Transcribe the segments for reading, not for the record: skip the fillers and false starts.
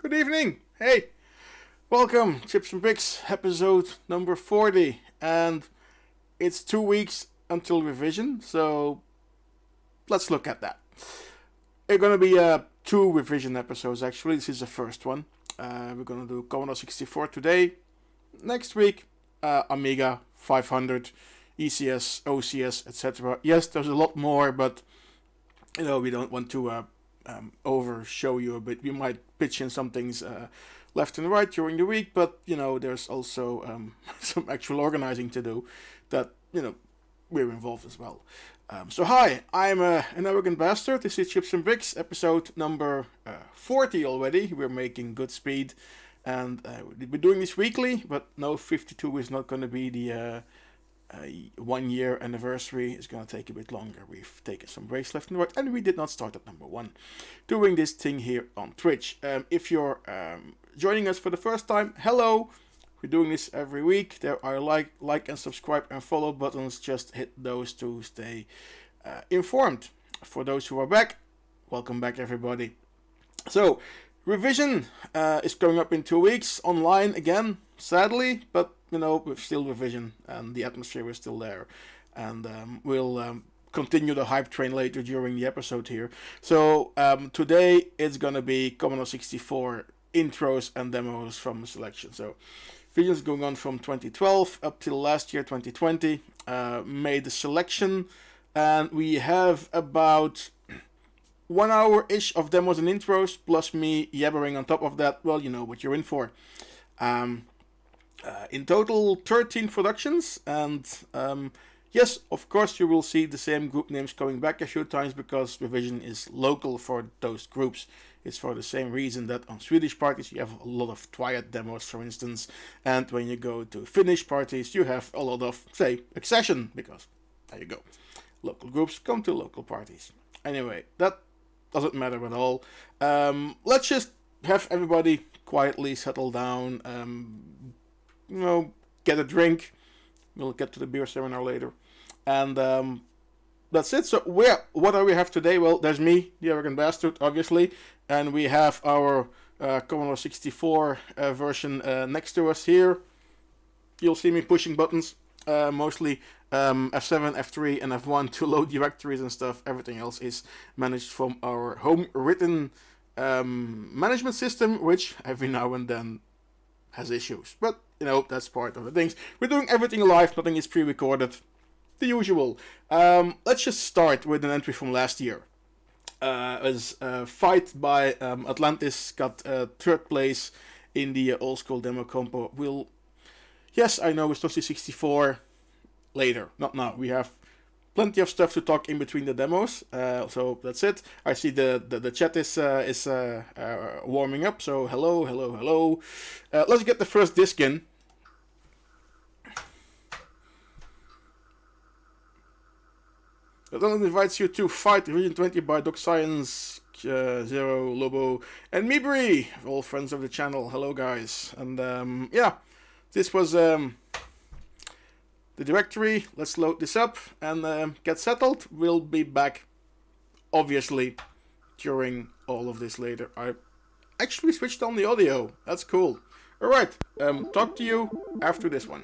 Good evening. Hey, welcome. Chips and Bricks, episode number 40. And it's 2 weeks until revision, so let's look at that. It's going to be 2 revision episodes, actually. This is the first one. We're going to do Commodore 64 today. Next week, Amiga 500, ECS, OCS, etc. Yes, there's a lot more, but we don't want to overshow you a bit. We might pitch in some things left and right during the week, but there's also some actual organizing to do that we're involved as well. So hi, I'm an arrogant bastard. This is Chips and Bricks, episode number 40 already. We're making good speed, and we're doing this weekly, but no, 52 is not going to be the 1 year anniversary. Is going to take a bit longer. We've taken some breaks left and right, and we did not start at number 1 doing this thing here on Twitch. If you're joining us for the first time, hello. We're doing this every week. There are like and subscribe and follow buttons. Just hit those to stay informed. For those who are back, welcome back everybody. So revision is coming up in 2 weeks online again, sadly, but with still revision and the atmosphere is still there, and we'll continue the hype train later during the episode here. So today it's gonna be Commodore 64 intros and demos from the selection. So videos going on from 2012 up till last year 2020. Made the selection, and we have about 1 hour-ish of demos and intros, plus me yabbering on top of that. Well, you know what you're in for. In total, 13 productions, and yes, of course, you will see the same group names coming back a few times because revision is local for those groups. It's for the same reason that on Swedish parties you have a lot of Triad demos, for instance, and when you go to Finnish parties you have a lot of, say, Accession, because there you go. Local groups come to local parties. Anyway, that doesn't matter at all. Let's just have everybody quietly settle down, get a drink. We'll get to the beer seminar later. And that's it. So what do we have today? Well, there's me, the arrogant bastard, obviously. And we have our Commodore 64 version next to us here. You'll see me pushing buttons. Mostly F7, F3, and F1 to load directories and stuff. Everything else is managed from our home-written management system, which every now and then has issues. But, that's part of the things. We're doing everything live, nothing is pre-recorded. The usual. Let's just start with an entry from last year. As Fight by Atlantis got 3rd place in the old school demo compo. Yes, I know, it's Toasty 64 later, not now. We have plenty of stuff to talk in between the demos, so that's it. I see the chat is warming up, so hello. Let's get the first disc in. Atlantis invites you to Fight Region 20 by Doc Science, Zero, Lobo, and Mibri, all friends of the channel. Hello, guys. And this was the directory. Let's load this up and get settled. We'll be back, obviously, during all of this later. I actually switched on the audio. That's cool. All right. Talk to you after this one.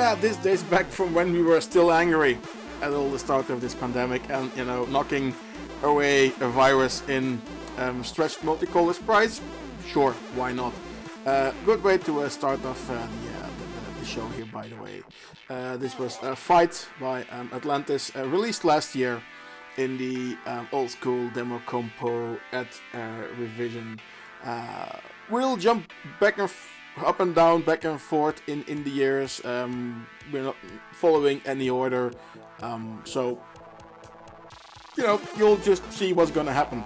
Yeah, this dates back from when we were still angry at all the start of this pandemic, and you know, knocking away a virus in stretched multicolor sprites. Sure, why not? Good way to start off the show here, by the way. This was a fight by Atlantis, released last year in the old school demo compo at Revision. We'll jump back and up and down, back and forth in the years. We're not following any order, so you know, you'll just see what's gonna happen.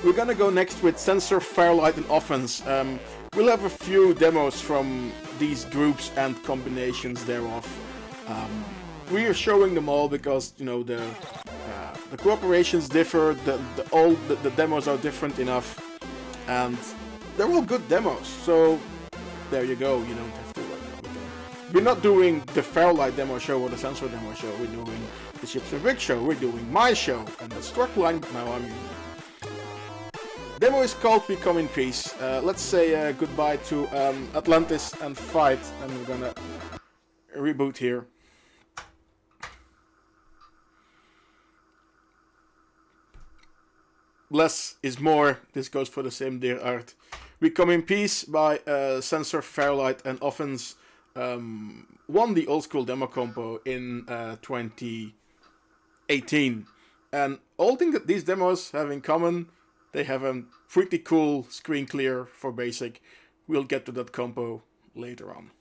We're gonna go next with Censor, Fairlight, and Offence. We'll have a few demos from these groups and combinations thereof. We are showing them all because, you know, the cooperations differ, the demos are different enough, and they're all good demos, so there you go. You don't have to worry about them. We're not doing the Fairlight demo show or the Censor demo show. We're doing the Chips and Bricks show. We're doing my show, and that's Struckline, but now I'm using it. Demo is called We Come in Peace. Let's say goodbye to Atlantis and Fight, and we're gonna reboot here. Less is more. This goes for the same dear art. We Come in Peace by Censor, Fairlight, and Offence won the old school demo compo in 2018. And all things that these demos have in common, they have a pretty cool screen clear for basic. We'll get to that compo later on.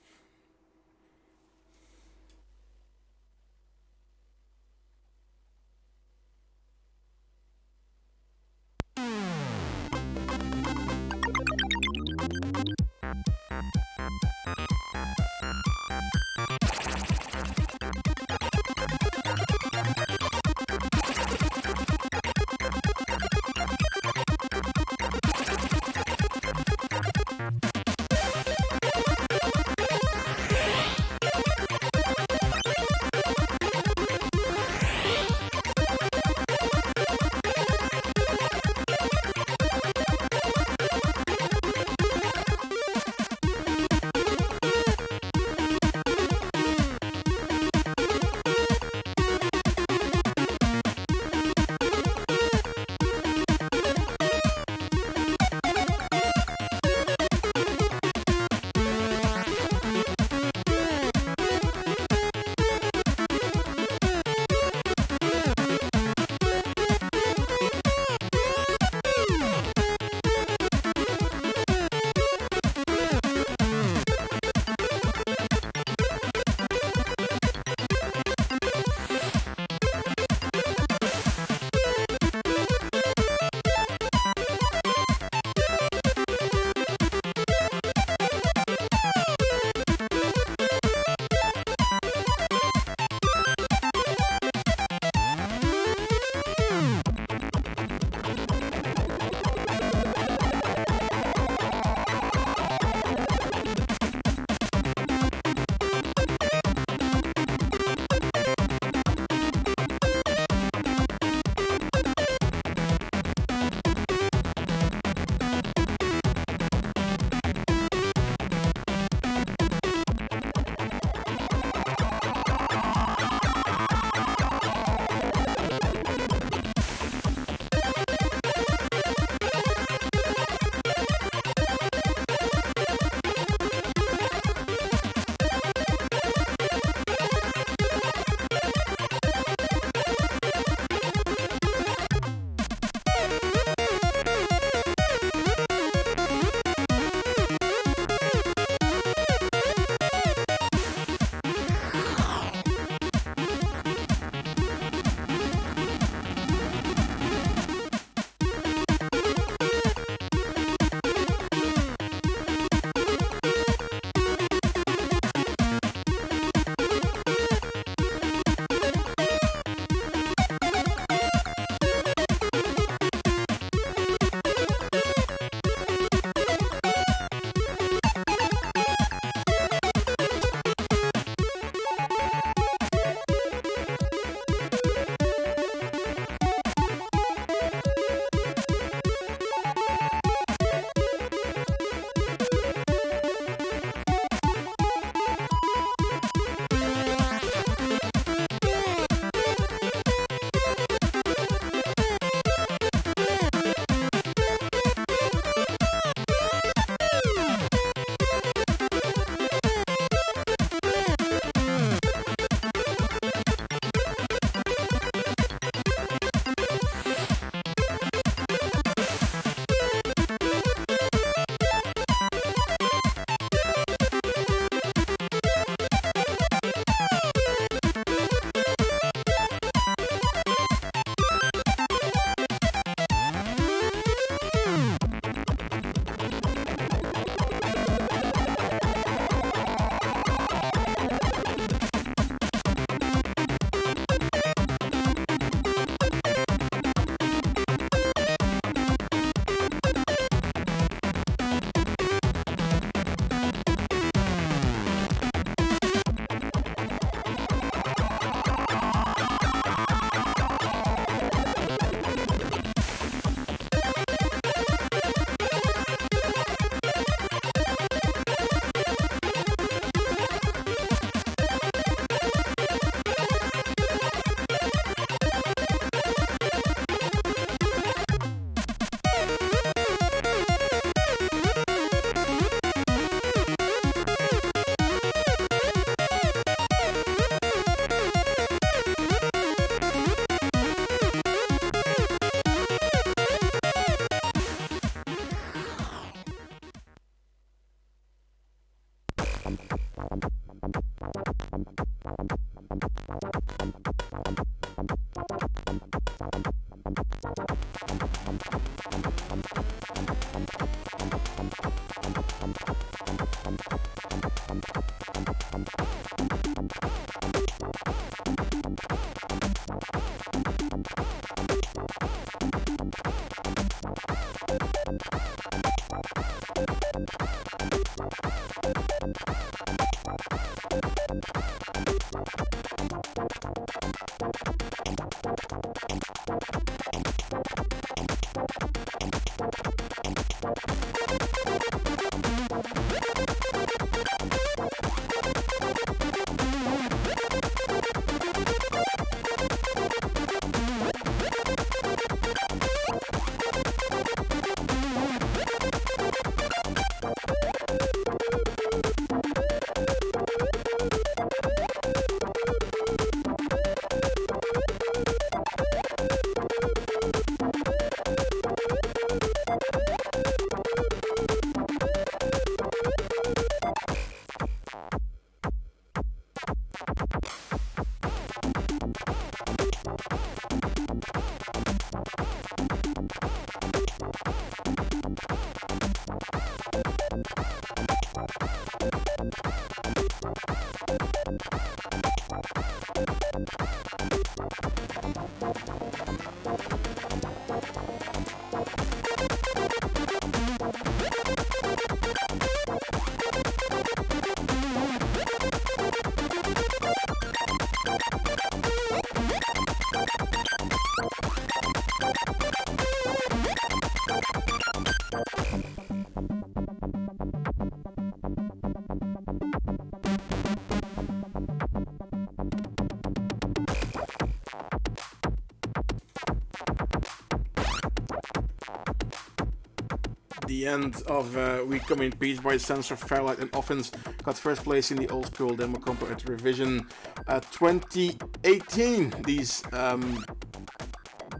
The end of We Come in Peace by Censor, Fairlight and Offence got first place in the old school demo comp at Revision 2018. These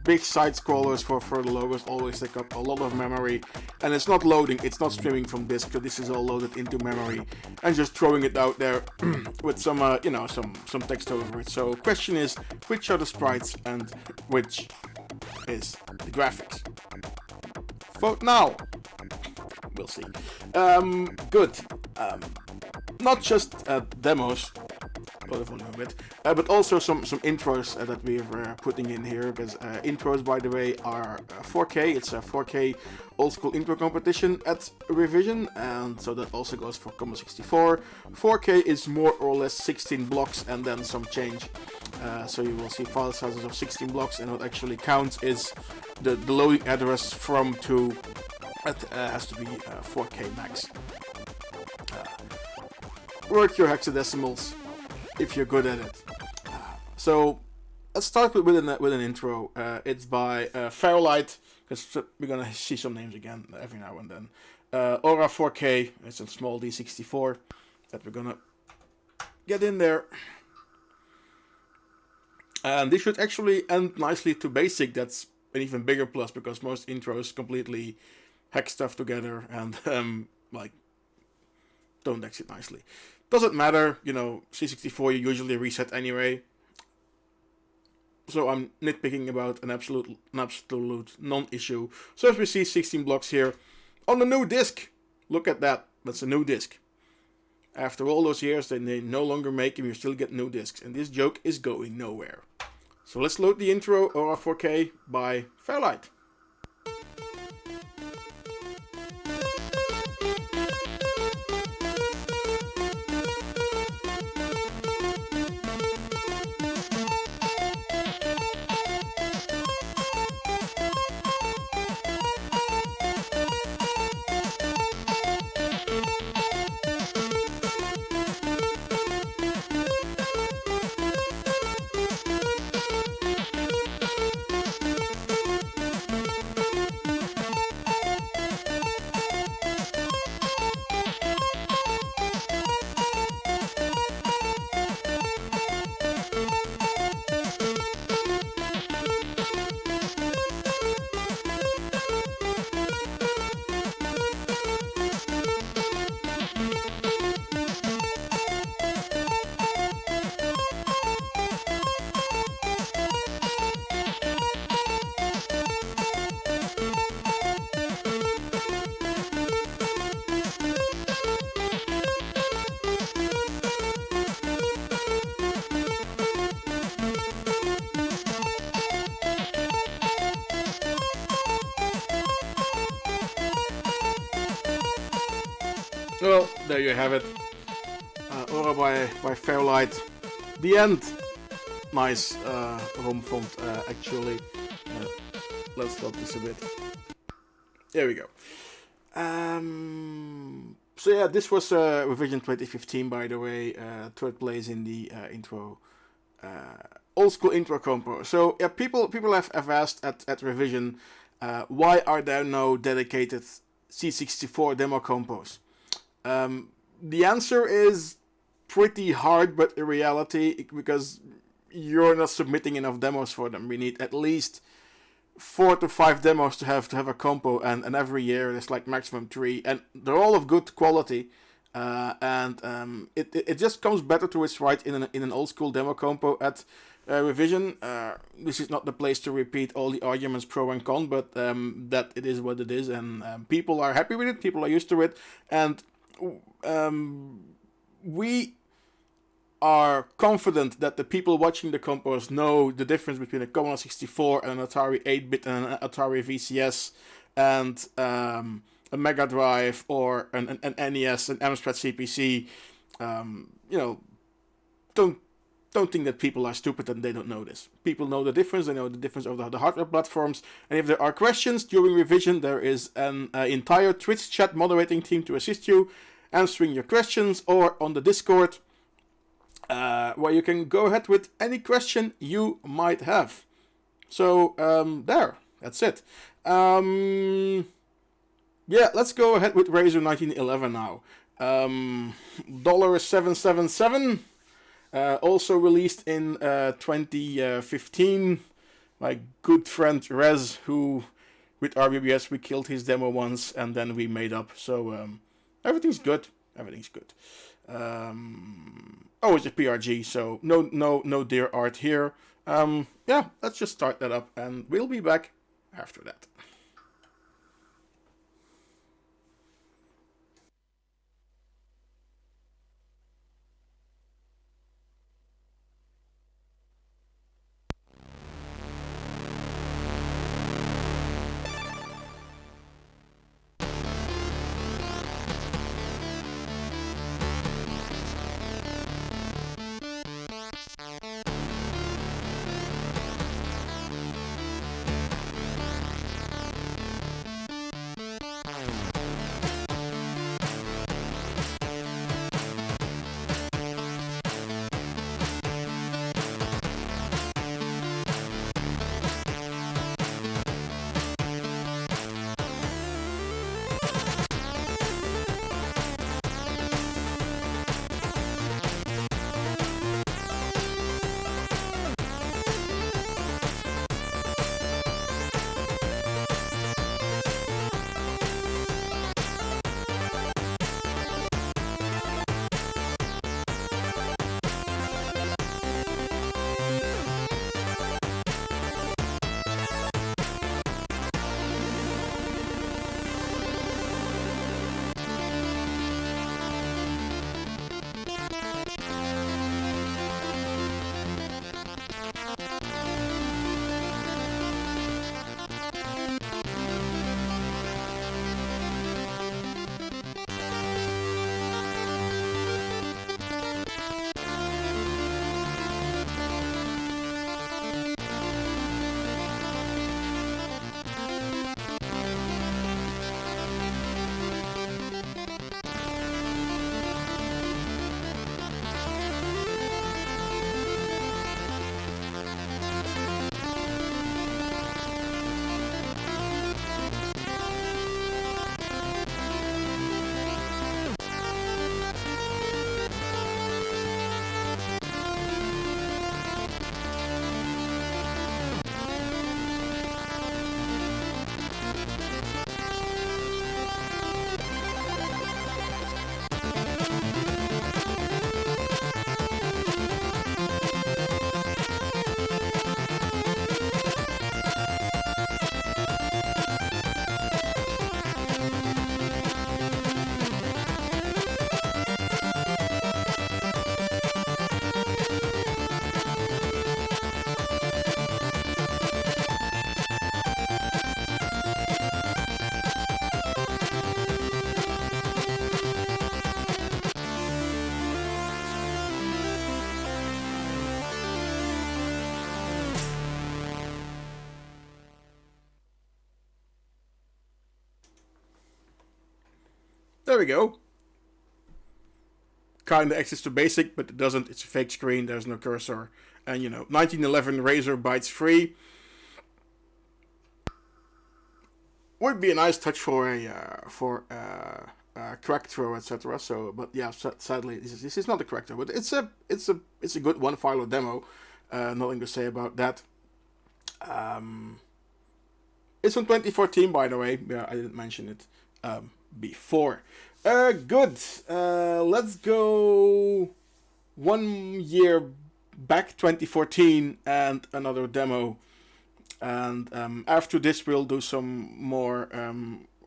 big side scrollers for the logos always take up a lot of memory, and it's not loading, it's not streaming from disk, so this is all loaded into memory and just throwing it out there with some you know, some text over it. So question is, which are the sprites and which is the graphics? Vote now. We'll see. Good. Not just demos, but also some intros that we're putting in here, because intros, by the way, are 4K. It's a 4K old school intro competition at Revision, and so that also goes for Combo 64. 4K is more or less 16 blocks and then some change. So you will see file sizes of 16 blocks, and what actually counts is the loading address from to. It has to be 4K max. Work your hexadecimals if you're good at it. So let's start with an intro. It's by Fairlight, because we're gonna see some names again every now and then. Aura 4K. It's a small D64 that we're gonna get in there. And this should actually end nicely to basic. That's an even bigger plus, because most intros completely hack stuff together and like don't exit nicely. Doesn't matter, you know, C64 you usually reset anyway. So I'm nitpicking about an absolute non-issue. So as we see 16 blocks here on the new disc. Look at that, that's a new disc. After all those years they no longer make them, you still get new discs, and this joke is going nowhere. So let's load the intro, Aura 4K by Fairlight. Well, there you have it. Aura by Fairlight. The end. Nice home font, actually. Let's load this a bit. There we go. So yeah, this was revision 2015, by the way. Third place in the intro, old school intro compo. So yeah, people have asked at revision, why are there no dedicated C64 demo compos? The answer is pretty hard, but in reality, because you're not submitting enough demos for them. We need at least 4 to 5 demos to have a compo, and every year there's like maximum 3, and they're all of good quality. It just comes better to its right in an old school demo compo at revision. This is not the place to repeat all the arguments pro and con, but that it is what it is, and people are happy with it. People are used to it, and we are confident that the people watching the compos know the difference between a Commodore 64 and an Atari 8-bit and an Atari VCS and a Mega Drive or an NES, an Amstrad CPC. Don't think that people are stupid and they don't know this. People know the difference. They know the difference of the hardware platforms. And if there are questions during revision, there is an entire Twitch chat moderating team to assist you, answering your questions, or on the Discord, where you can go ahead with any question you might have. So that's it. Yeah, let's go ahead with Razor 1911 now. $777. Also released in 2015. My good friend Rez, who with RBBS we killed his demo once and then we made up. So everything's good. Everything's good. It's a PRG, so no dear art here. Yeah, let's just start that up and we'll be back after that. there we go. Kinda access to basic, but it doesn't. It's a fake screen. There's no cursor. And 1911 Razer bytes free would be a nice touch for a crack throw, etc. So, but yeah, sadly, this is not a crack throw, but it's a good one file demo. Nothing to say about that. It's from 2014, by the way. Yeah, I didn't mention it before. Good. Let's go 1 year back, 2014, and another demo. And after this, we'll do some more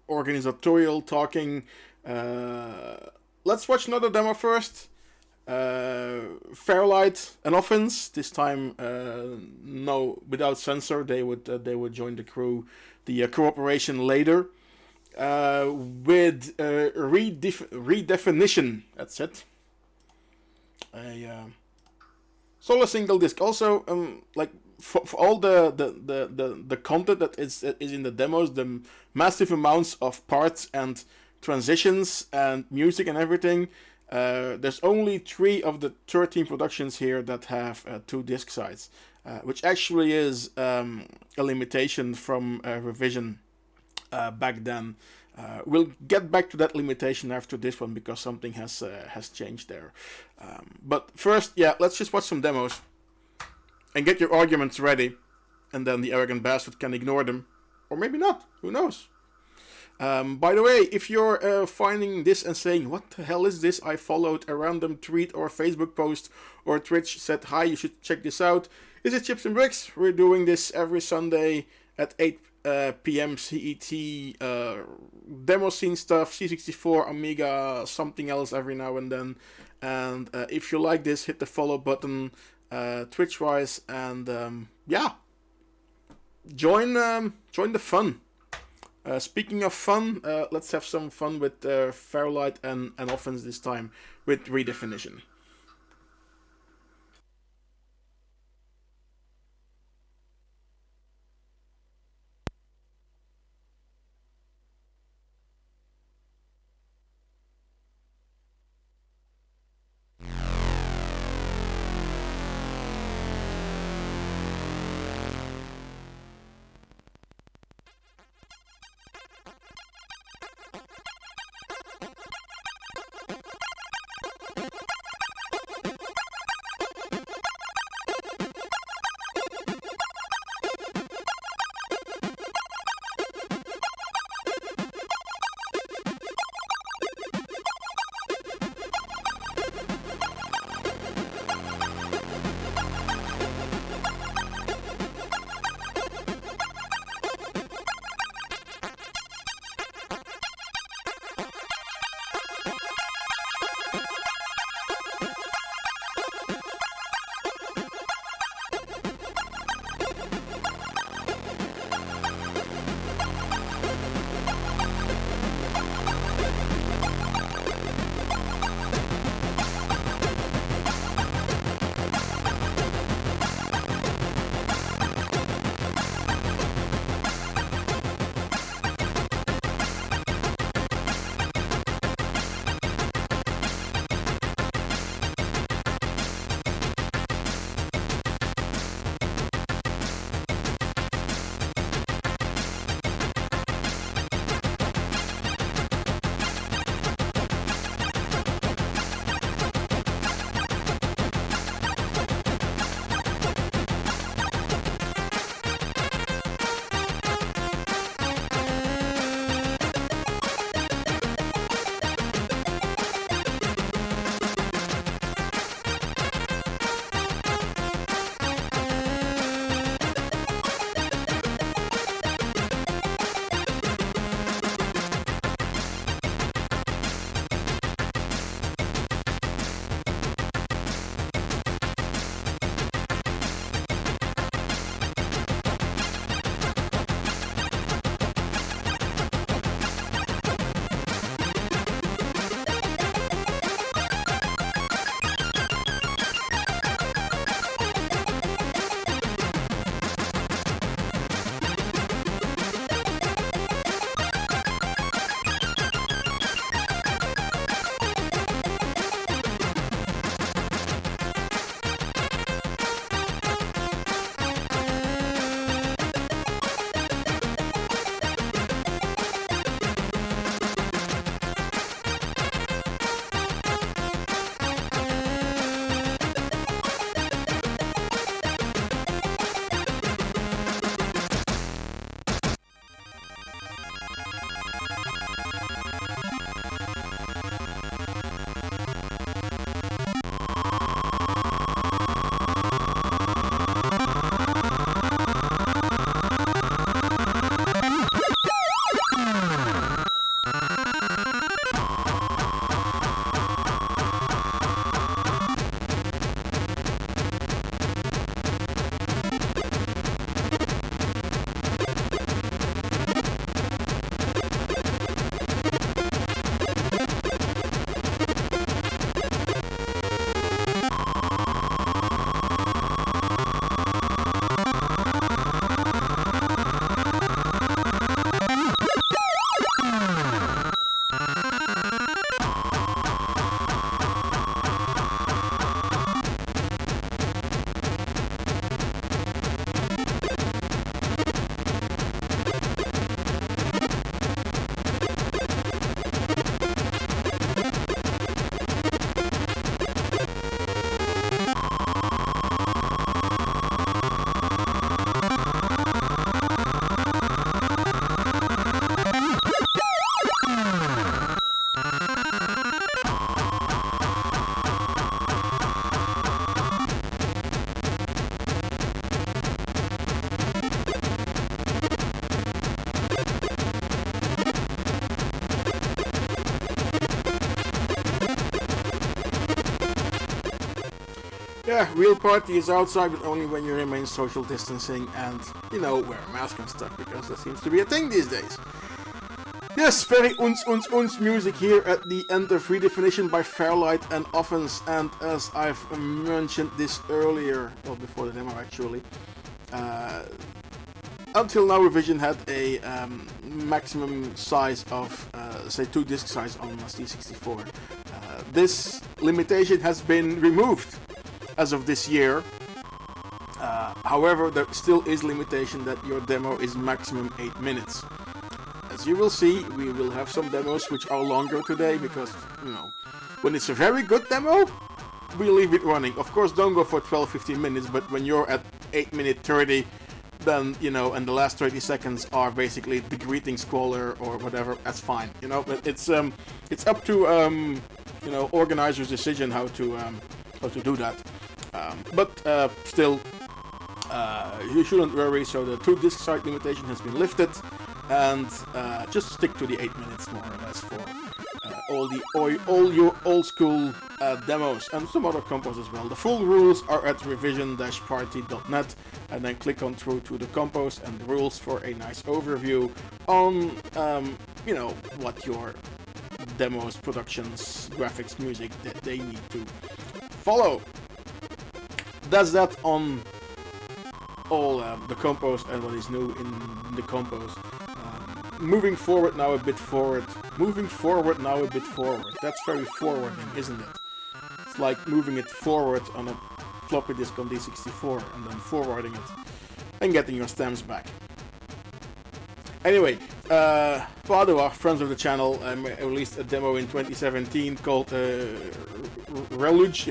organizatorial talking. Let's watch another demo first. Fairlight and Offence. This time, no, without Censor. They would join the crew. The cooperation later. With Redefinition. That's it. A solo single disc. Also, like for all the content that is in the demos, the massive amounts of parts and transitions and music and everything. There's only 3 of the 13 productions here that have 2 disc sides, which actually is a limitation from Revision back then. We'll get back to that limitation after this one because something has changed there. But first, yeah, let's just watch some demos and get your arguments ready, and then the arrogant bastard can ignore them, or maybe not. Who knows? By the way, if you're finding this and saying, what the hell is this? I followed a random tweet or Facebook post or Twitch said, hi, you should check this out. This is Chips and Bricks. We're doing this every Sunday at 8 p.m. CET. Demo scene stuff, C64, Amiga, something else every now and then. And if you like this, hit the follow button Twitch-wise. And yeah, join the fun. Speaking of fun, let's have some fun with Fairlight and Offence this time with Redefinition. yeah, real party is outside, but only when you remain social distancing and, you know, wear a mask and stuff, because that seems to be a thing these days. Yes, very uns music here at the end of Redefinition by Fairlight and Offence, and as I've mentioned this earlier, well, before the demo actually, until now Revision had a maximum size of, say, 2 disc size on a C64. This limitation has been removed as of this year. However, there still is limitation that your demo is maximum 8 minutes. As you will see, we will have some demos which are longer today because, you know, when it's a very good demo, we leave it running. Of course, don't go for 12-15 minutes, but when you're at 8 minute 30, then, you know, and the last 30 seconds are basically the greeting scroller or whatever, that's fine, you know. But it's up to you know, organizers' decision how to do that. But still, you shouldn't worry. So the 2 disc size limitation has been lifted, and just stick to the 8 minutes more or less for all your old school demos and some other compos as well. The full rules are at revision-party.net, and then click on through to the compos and the rules for a nice overview on you know, what your demos, productions, graphics, music that they need to follow. That's that on all the compos and what is new in the compos. Moving forward now a bit forward. That's very forwarding, isn't it? It's like moving it forward on a floppy disk on D64 and then forwarding it and getting your stamps back. Anyway, Padua, friends of the channel, released a demo in 2017 called Reluge.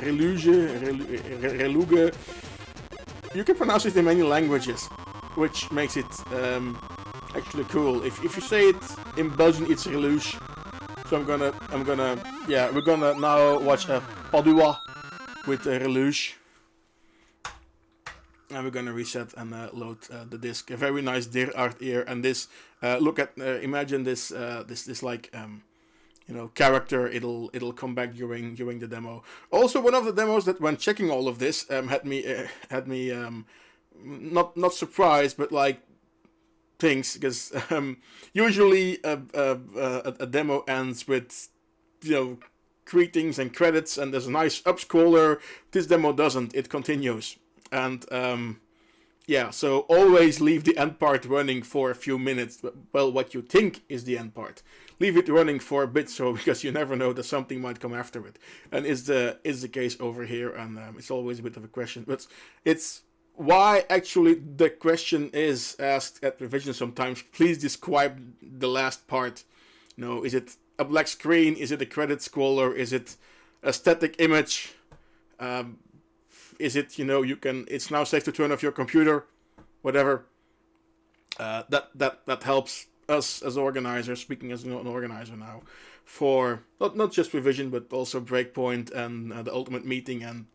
You can pronounce it in many languages, which makes it actually cool. If you say it in Belgian, it's Reluge. So we're gonna now watch a Padua with Reluge. And we're gonna reset and load the disc. A very nice deer art here, and this look at imagine this this like you know, character. It'll come back during the demo. Also, one of the demos that when checking all of this had me not surprised, but like things, because usually a demo ends with, you know, greetings and credits, and there's a nice up scroller. This demo doesn't. It continues. And yeah, so always leave the end part running for a few minutes. Well, what you think is the end part, leave it running for a bit, so because you never know that something might come after it. And is the case over here, and it's always a bit of a question. But it's why actually the question is asked at revision sometimes. Please describe the last part. You know, is it a black screen? Is it a credit scroller? Is it a static image? Is it, you know, it's now safe to turn off your computer, whatever. That helps us as organizers, speaking as an organizer now, for not just Revision, but also Breakpoint and the Ultimate Meeting and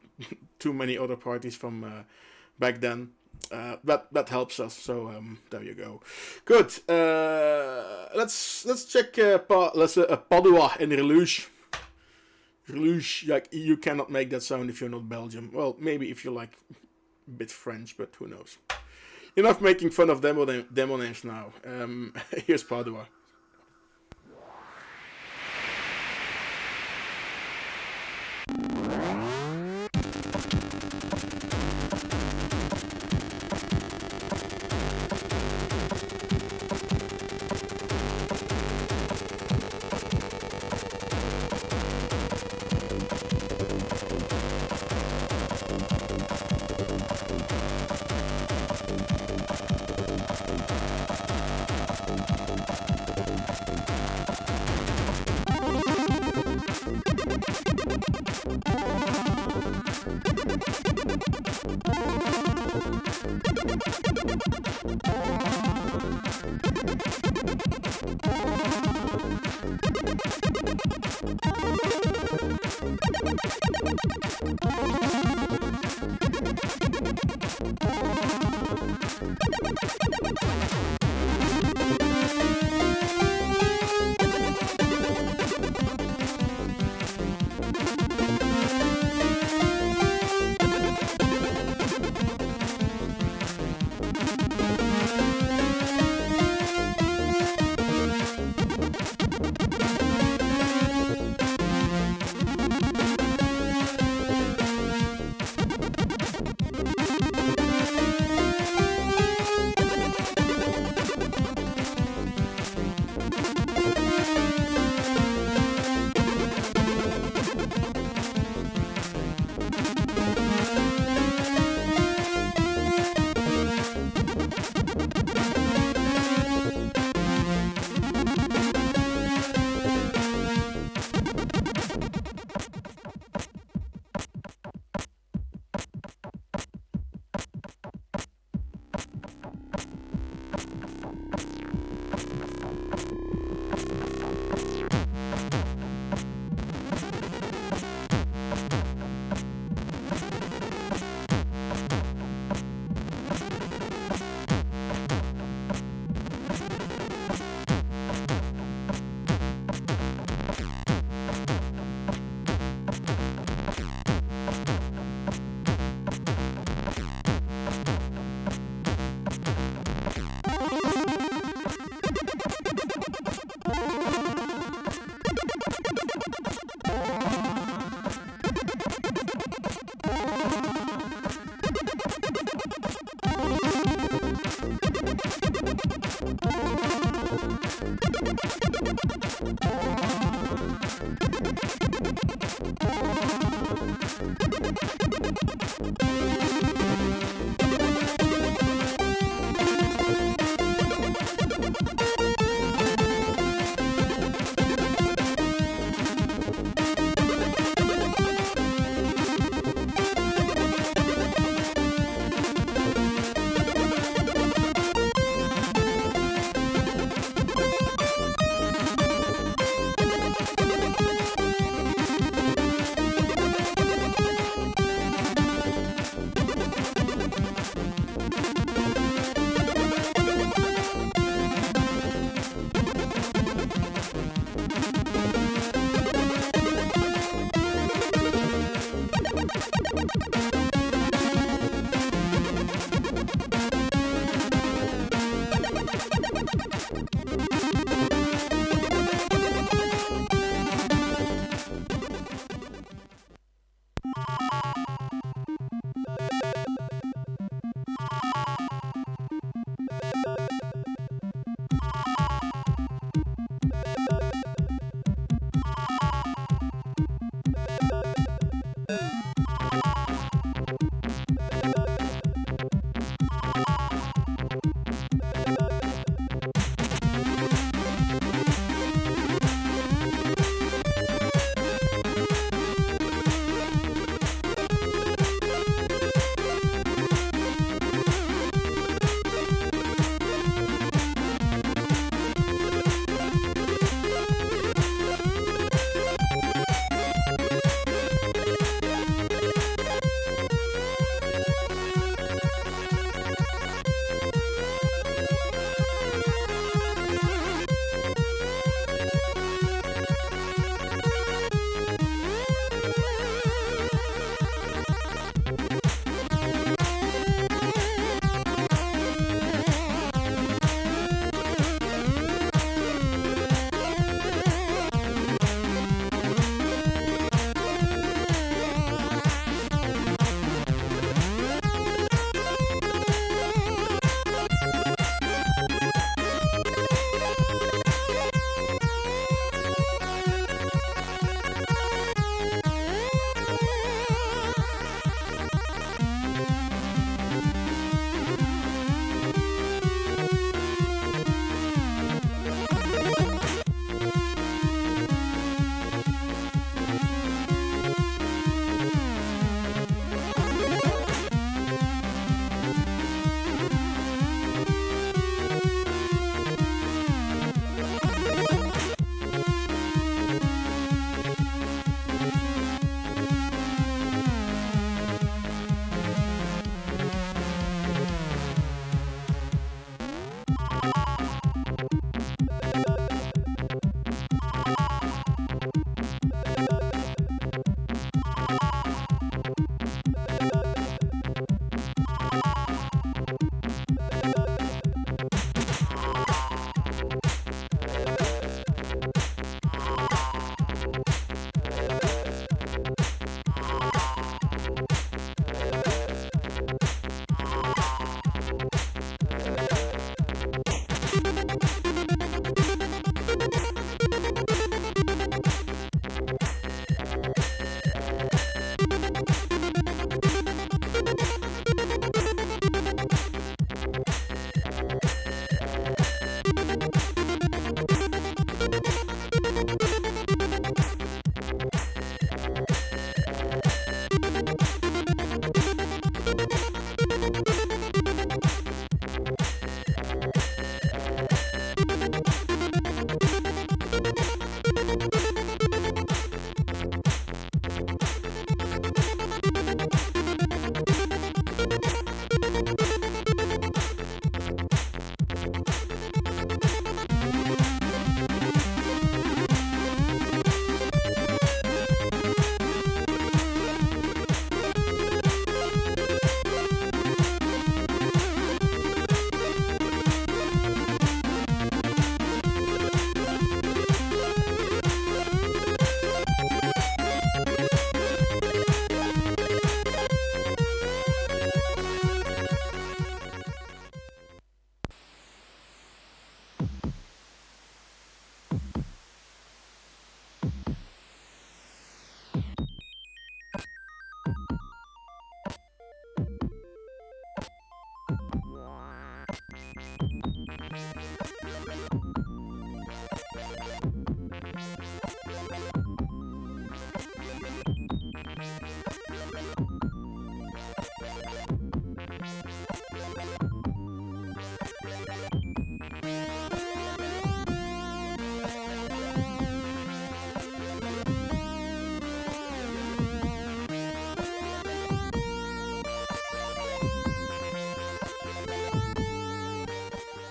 too many other parties from back then. That helps us. So there you go. Good. Let's check Padua and Reluge. Reluge, like, you cannot make that sound if you're not Belgian. Well, maybe if you're like a bit French, but who knows. Enough making fun of demo names now. Here's Padua.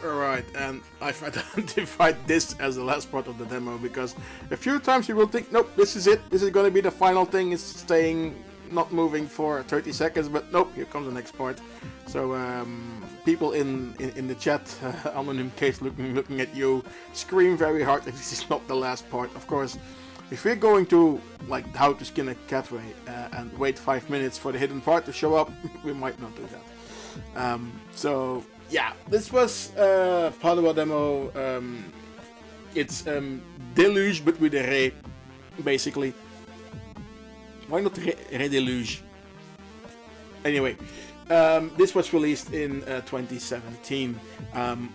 Alright, and I've identified this as the last part of the demo because a few times you will think, nope, this is it, this is going to be the final thing, it's staying, not moving for 30 seconds, but nope, here comes the next part. So people in the chat, Anonym Case looking at you, scream very hard if this is not the last part. Of course, if we're going to, like how to skin a catway and wait 5 minutes for the hidden part to show up, we might not do that. So yeah, this was Padua demo. It's Deluge but with a Re, basically. Why not Redeluge? Anyway, this was released in 2017.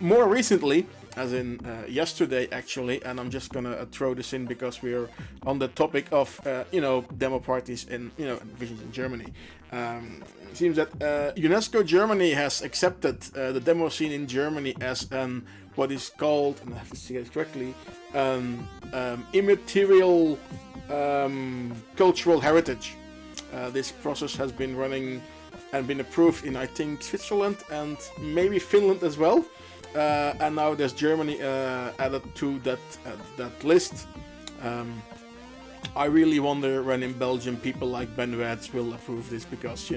More recently, as in yesterday actually, and I'm just gonna throw this in because we're on the topic of demo parties in Visions in Germany. It seems that UNESCO Germany has accepted the demo scene in Germany as what is called, and I have to say it correctly, immaterial cultural heritage. This process has been running and been approved in, I think, Switzerland and maybe Finland as well. And now there's Germany added to that list. I really wonder when in Belgium people like Benwets will approve this because,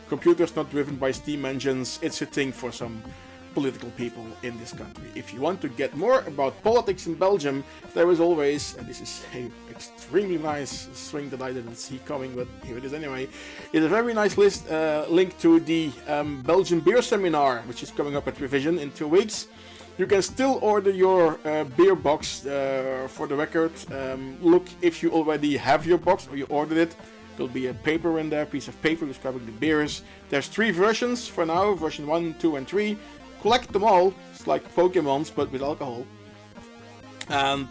computers not driven by steam engines, it's a thing for some political people in this country. If you want to get more about politics in Belgium, there is always, and this is an extremely nice swing that I didn't see coming, but here it is anyway, it's a very nice list linked to the Belgian beer seminar, which is coming up at Revision in 2 weeks. You can still order your beer box for the record. Look if you already have your box or you ordered it. There'll be a paper in there, piece of paper describing the beers. There's 3 versions for now, version 1, 2 and 3. Collect them all, it's like Pokemons but with alcohol. And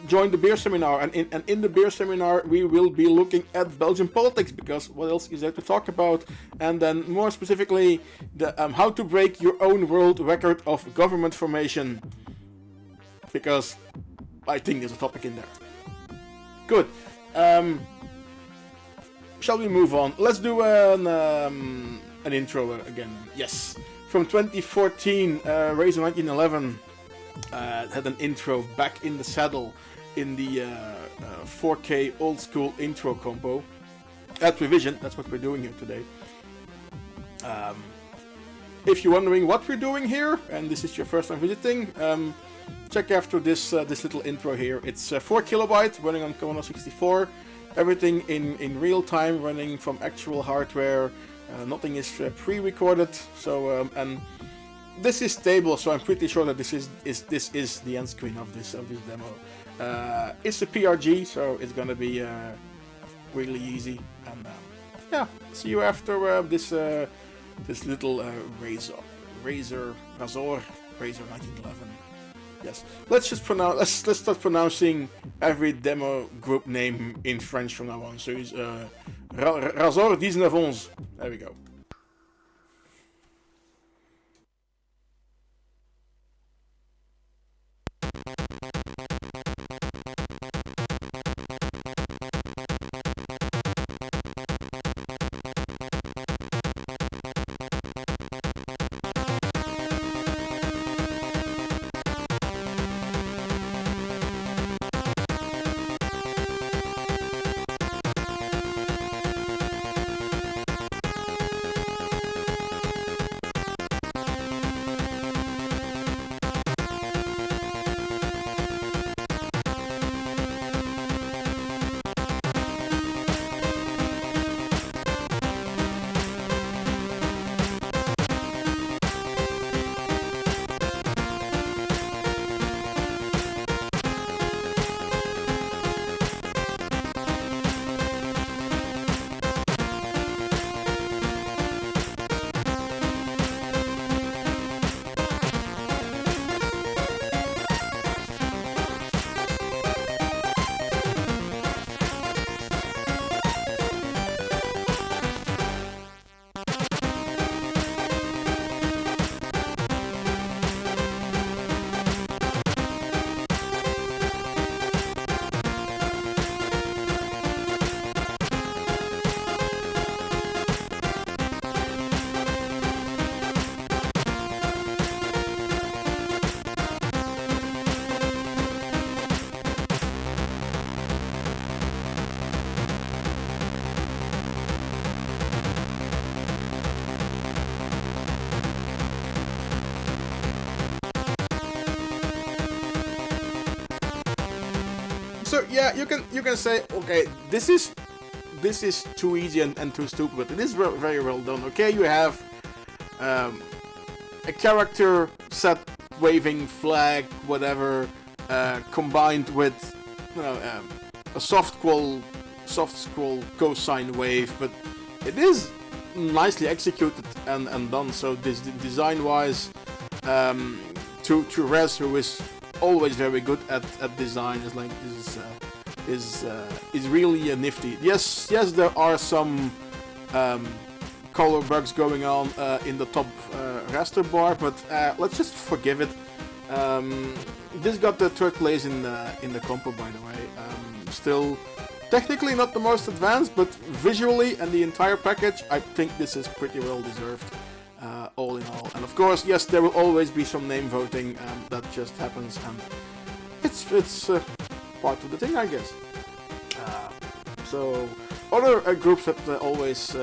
join the beer seminar, and in the beer seminar we will be looking at Belgian politics, because what else is there to talk about? And then more specifically, the how to break your own world record of government formation, because I think there's a topic in there. Good. Shall we move on? Let's do an intro again. Yes. From 2014, Razor 1911 had an intro back in the saddle in the 4K old school intro compo. At Revision, that's what we're doing here today. If you're wondering what we're doing here, and this is your first time visiting, check after this little intro here. It's 4 kilobyte running on Commodore 64. Everything in real time, running from actual hardware. Nothing is pre-recorded, so and this is stable, so I'm pretty sure that this is the end screen of this demo. It's a PRG, so it's gonna be really easy. And yeah, see you after this little Razor 1911. Yes, let's start pronouncing every demo group name in French from now on. So it's Razor 1911. There we go. So yeah, you can say, okay, this is too easy and too stupid, but it is very well done. Okay, you have a character set waving flag, whatever, combined with a soft scroll cosine wave, but it is nicely executed and done. So this design wise, to Rez, who is always very good at design, is really nifty. Yes, there are some color bugs going on in the top raster bar, but let's just forgive it. This got the third place in the compo, by the way. Still, technically not the most advanced, but visually and the entire package, I think this is pretty well deserved. All in all, and of course, yes, there will always be some name voting. That just happens, and it's part of the thing, I guess. So other groups that always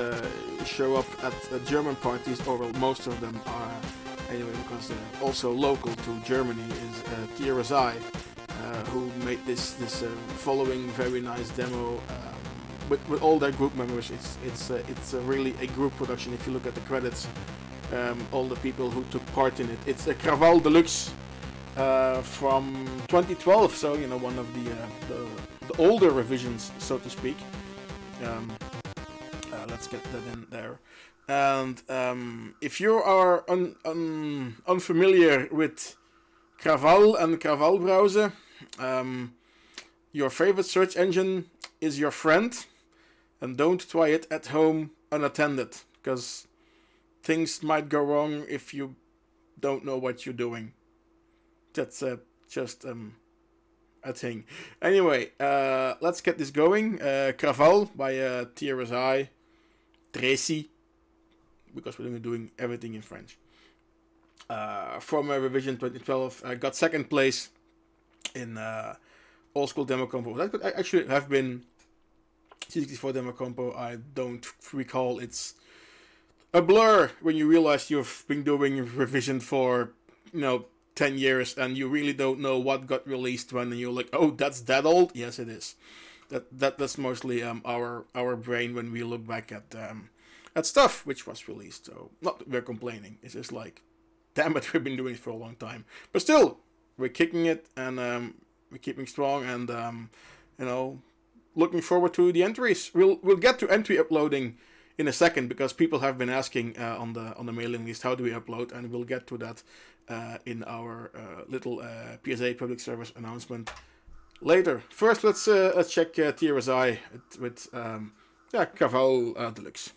show up at German parties, or well, most of them are anyway, because they're also local to Germany, is TRSI, who made this following very nice demo with all their group members. It's really a group production. If you look at the credits, all the people who took part in it. It's a Krawall Deluxe from 2012, so one of the older revisions, so to speak. Let's get that in there. And if you are unfamiliar with Krawall and Krawall browser, your favorite search engine is your friend, and don't try it at home unattended, because things might go wrong if you don't know what you're doing. That's just a thing. Anyway, let's get this going. Krawall by TRSI, TRSI, because we're doing everything in French. From revision 2012, I got second place in Old School Demo Compo. That could actually have been C64 Demo Compo. I don't recall. It's a blur when you realize you've been doing revision for 10 years and you really don't know what got released when, and you're like, oh, that's that old? Yes, it is. That's mostly our brain when we look back at stuff which was released. So not that we're complaining. It's just like, damn it, we've been doing it for a long time. But still, we're kicking it, and we're keeping strong, and looking forward to the entries. We'll get to entry uploading in a second, because people have been asking on the mailing list, how do we upload, and we'll get to that in our little PSA public service announcement later. First, let's check TRSI with Krawall Deluxe.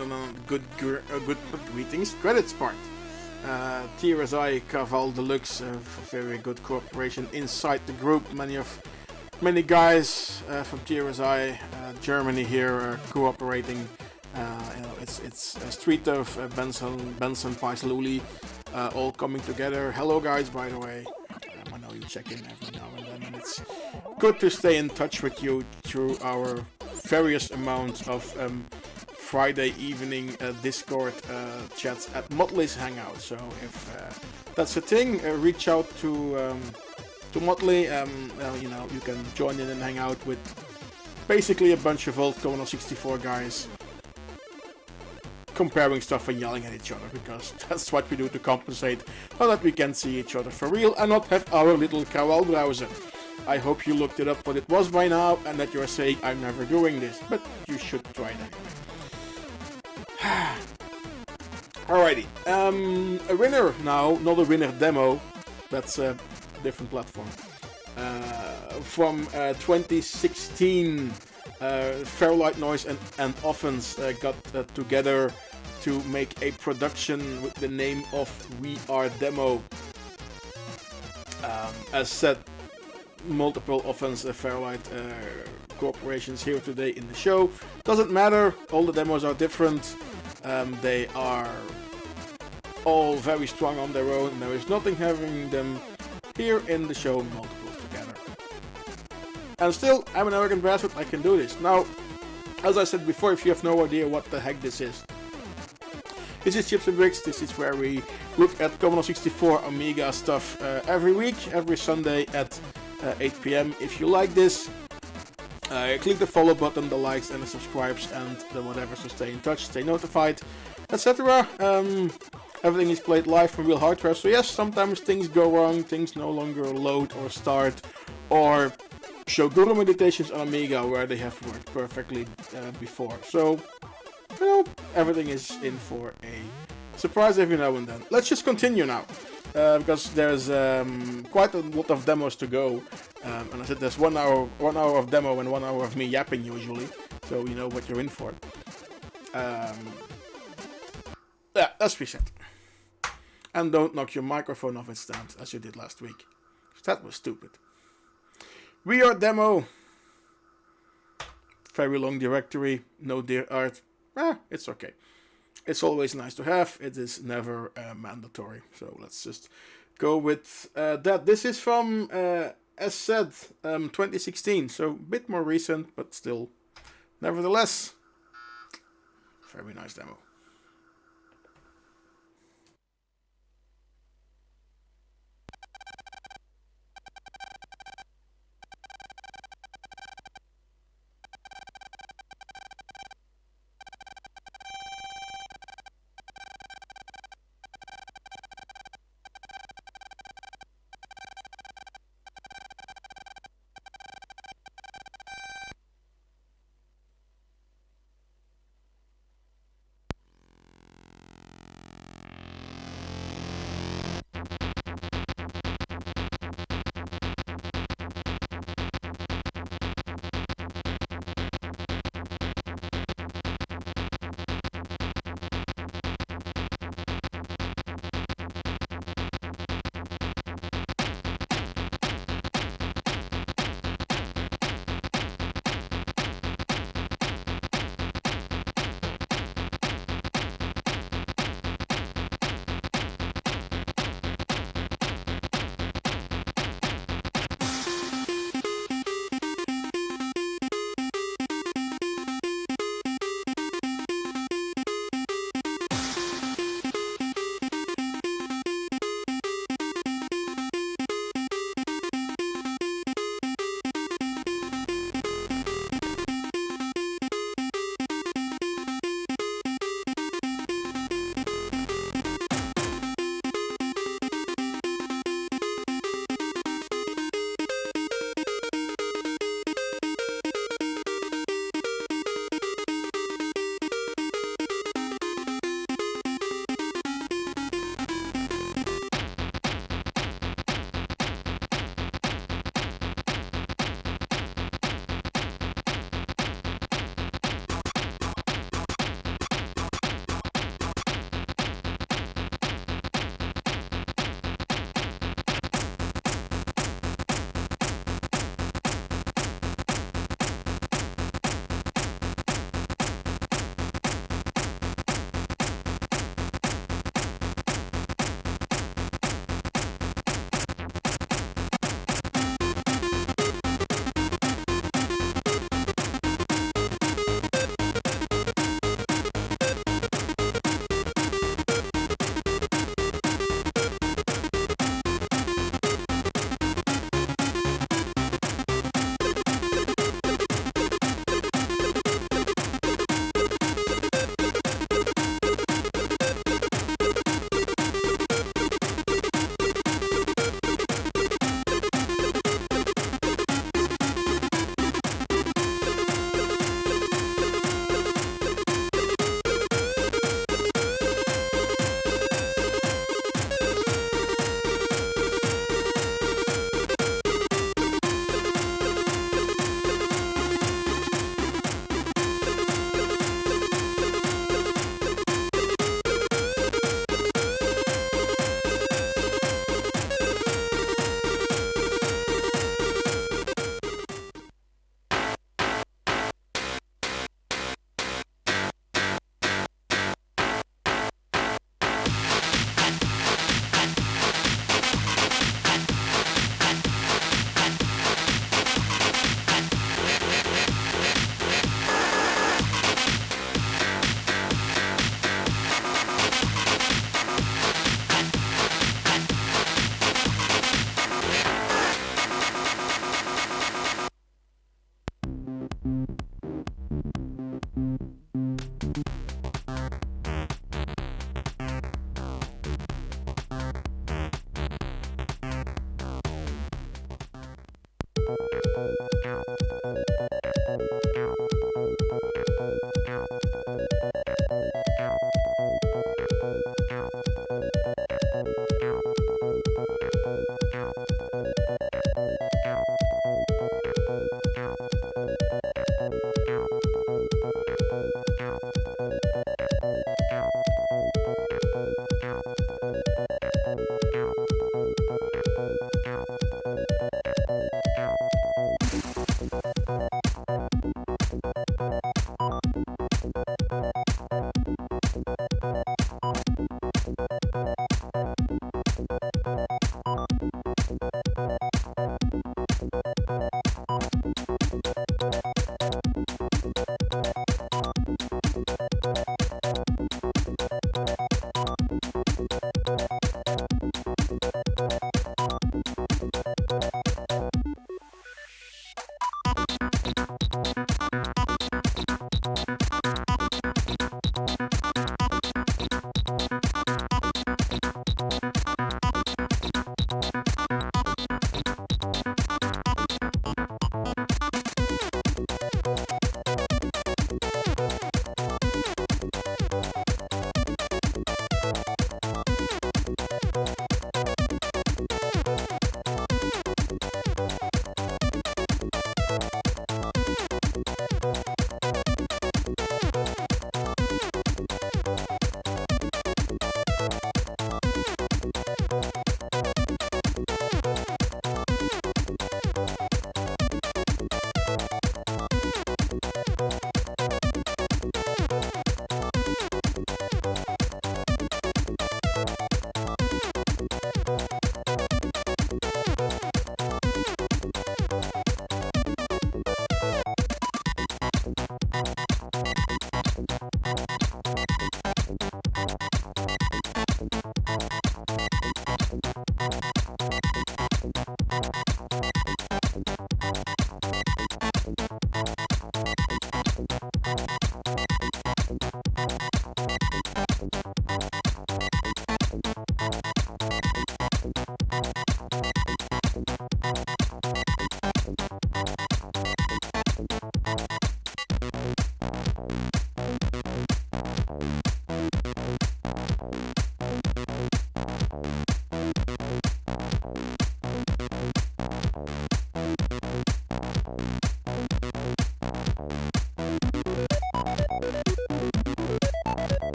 and then good greetings credits part. TRSI, Krawall, Deluxe, very good cooperation inside the group. Many guys from TRSI, Germany here are cooperating. It's a street of Benson, Paisaluli, all coming together. Hello guys, by the way. I know you check in every now and then, and it's good to stay in touch with you through our various amounts of Friday evening Discord chats at Motley's Hangout. So if that's a thing, reach out to Motley. You can join in and hang out with basically a bunch of old Commodore 64 guys, comparing stuff and yelling at each other, because that's what we do to compensate so that we can see each other for real and not have our little Krawall browser. I hope you looked it up what it was by now and that you're saying I'm never doing this, but you should try it anyway. Alrighty, a winner now, not a winner demo, that's a different platform. From 2016, Fairlight, Noice and Offence got together to make a production with the name of We Are Demo. As said, multiple Offence Fairlight corporations here today in the show. Doesn't matter, all the demos are different. They are all very strong on their own. There is nothing having them here in the show multiples together. And still, I'm an arrogant bastard, I can do this. Now, as I said before, if you have no idea what the heck this is Chips and Bricks. This is where we look at Commodore 64 Amiga stuff every week, every Sunday at 8 PM. If you like this, click the follow button, the likes and the subscribes and the whatever, so stay in touch, stay notified, etc. Everything is played live from real hardware, so yes, sometimes things go wrong, things no longer load or start, or show guru meditations on Amiga where they have worked perfectly before. So, everything is in for a surprise every now and then. Let's just continue now, because there's quite a lot of demos to go. And I said there's 1 hour of demo and 1 hour of me yapping usually, so you know what you're in for. Yeah, let's reset. And don't knock your microphone off its stand, as you did last week. That was stupid. We Are Demo. Very long directory, no dear art. It's okay. It's always nice to have. It is never mandatory. So let's just go with that. This is from, as said, 2016. So a bit more recent, but still, nevertheless, very nice demo.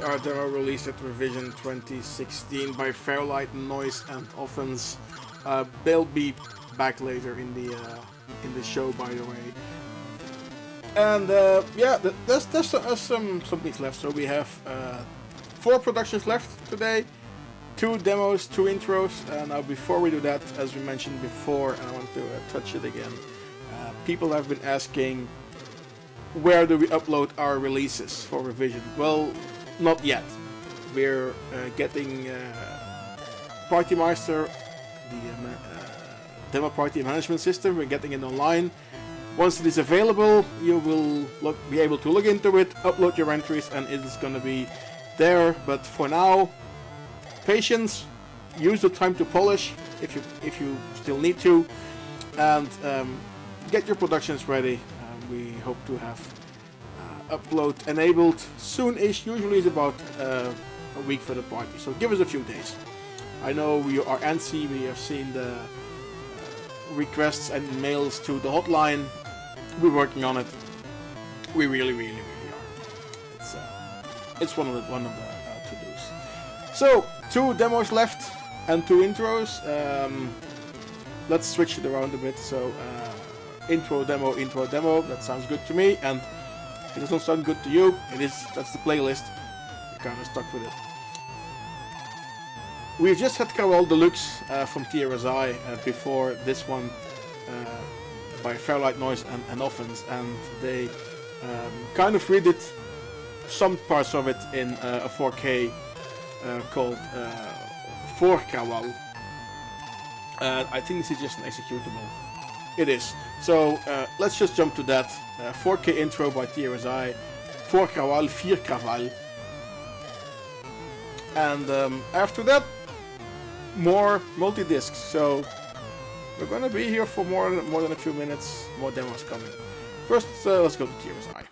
our demo released at Revision 2016 by Fairlight, Noice, and Offence. They'll be back later in the show, by the way. And yeah, there's some things left. So we have 4 productions left today, 2 demos, 2 intros. Now before we do that, as we mentioned before, and I want to touch it again, people have been asking, where do we upload our releases for Revision? Well, not yet. We're getting Partymeister, the Demoparty management system. We're getting it online. Once it is available, you will be able to look into it, upload your entries, and it is going to be there. But for now, patience. Use the time to polish if you still need to, and get your productions ready. We hope to have upload enabled soon-ish. Usually it's about a week for the party, so give us a few days. I know we are antsy. We have seen the requests and mails to the hotline. We're working on it. We really are. It's one of the to-dos. So 2 demos left and 2 intros. Let's switch it around a bit. So intro demo. That sounds good to me. And if it doesn't sound good to you, that's the playlist. You're kind of stuck with it. We just had Krawall Deluxe from TRSI before this one by Fairlight, Noice, and Offence, and they kind of redid some parts of it in a 4K called For Krawall. I think this is just an executable. It is. So let's just jump to that. 4K intro by TRSI, For Krawall, Krawall. And after that, more multi-discs. So we're gonna be here for more than a few minutes. More demos coming. First, let's go to TRSI.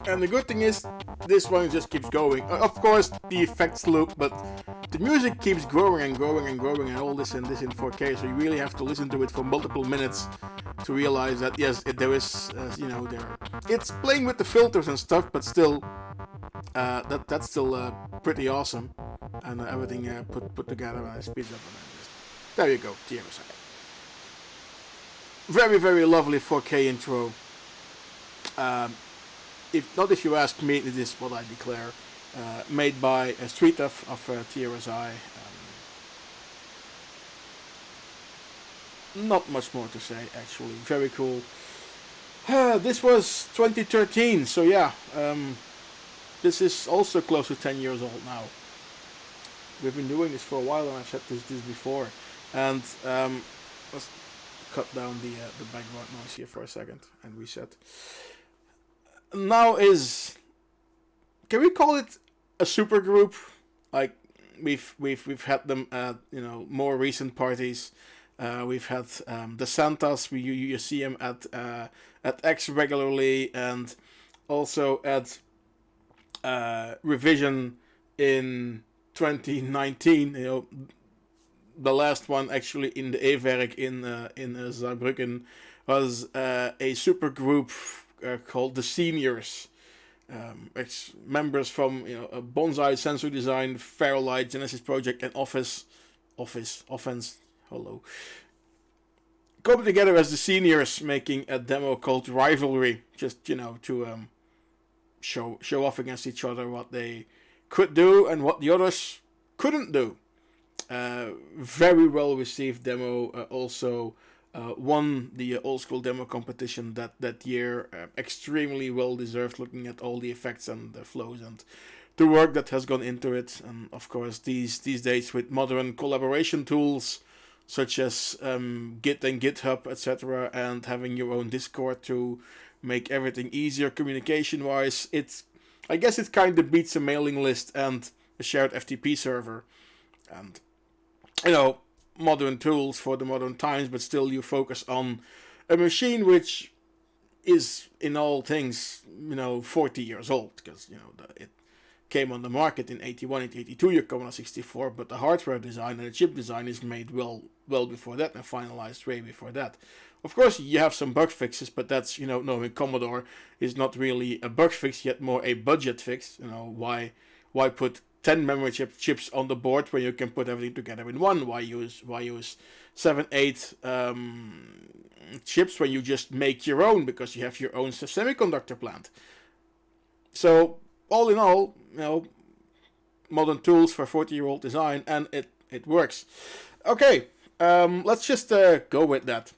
And the good thing is, this one just keeps going. Of course, the effects loop, but the music keeps growing and growing and growing, and all this in 4K. So you really have to listen to it for multiple minutes to realize that yes, there is it's playing with the filters and stuff, but still that's still pretty awesome, and everything put together and speeds up. There you go, TRSI. Very, very lovely 4K intro. If you ask me, it is what I declare. Made by Street of TRSI. Not much more to say, actually. Very cool. This was 2013, so yeah. This is also close to 10 years old now. We've been doing this for a while, and I've said this before. And let's cut down the background noise here for a second and reset. Now can we call it a super group? Like we've had them at more recent parties. We've had the Santas. You see them at X regularly, and also at Revision in 2019. The last one actually in the E-werk in Saarbrücken was a super group called the Seniors. Members from Bonzai, Censor Design, Fairlight, Genesis Project, and Offence. Hello. Coming together as the Seniors, making a demo called Rivalry, just to show off against each other what they could do and what the others couldn't do. Very well received demo. Also won the old school demo competition that year. Extremely well deserved, looking at all the effects and the flows and the work that has gone into it. And of course these days with modern collaboration tools such as Git and GitHub, etc., and having your own Discord to make everything easier communication wise, I guess it kind of beats a mailing list and a shared FTP server. And modern tools for the modern times, but still you focus on a machine which is in all things 40 years old, because it came on the market in 81 and 82, your Commodore 64, but the hardware design and the chip design is made well before that and finalized way before that. Of course you have some bug fixes, but that's knowing Commodore is not really a bug fix, yet more a budget fix. Why put 10 memory chips on the board when you can put everything together in one? Why use 7-8 chips when you just make your own, because you have your own semiconductor plant? So all in all, modern tools for 40-year-old design, and it works. Okay, let's just go with that.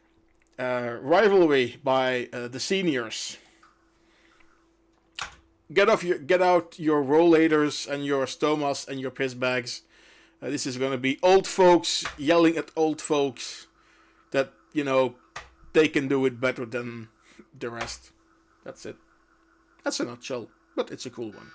Rivalry by the Seniors. Get out your rollators and your stomas and your piss bags. This is going to be old folks yelling at old folks that they can do it better than the rest. That's it. That's a nutshell, but it's a cool one.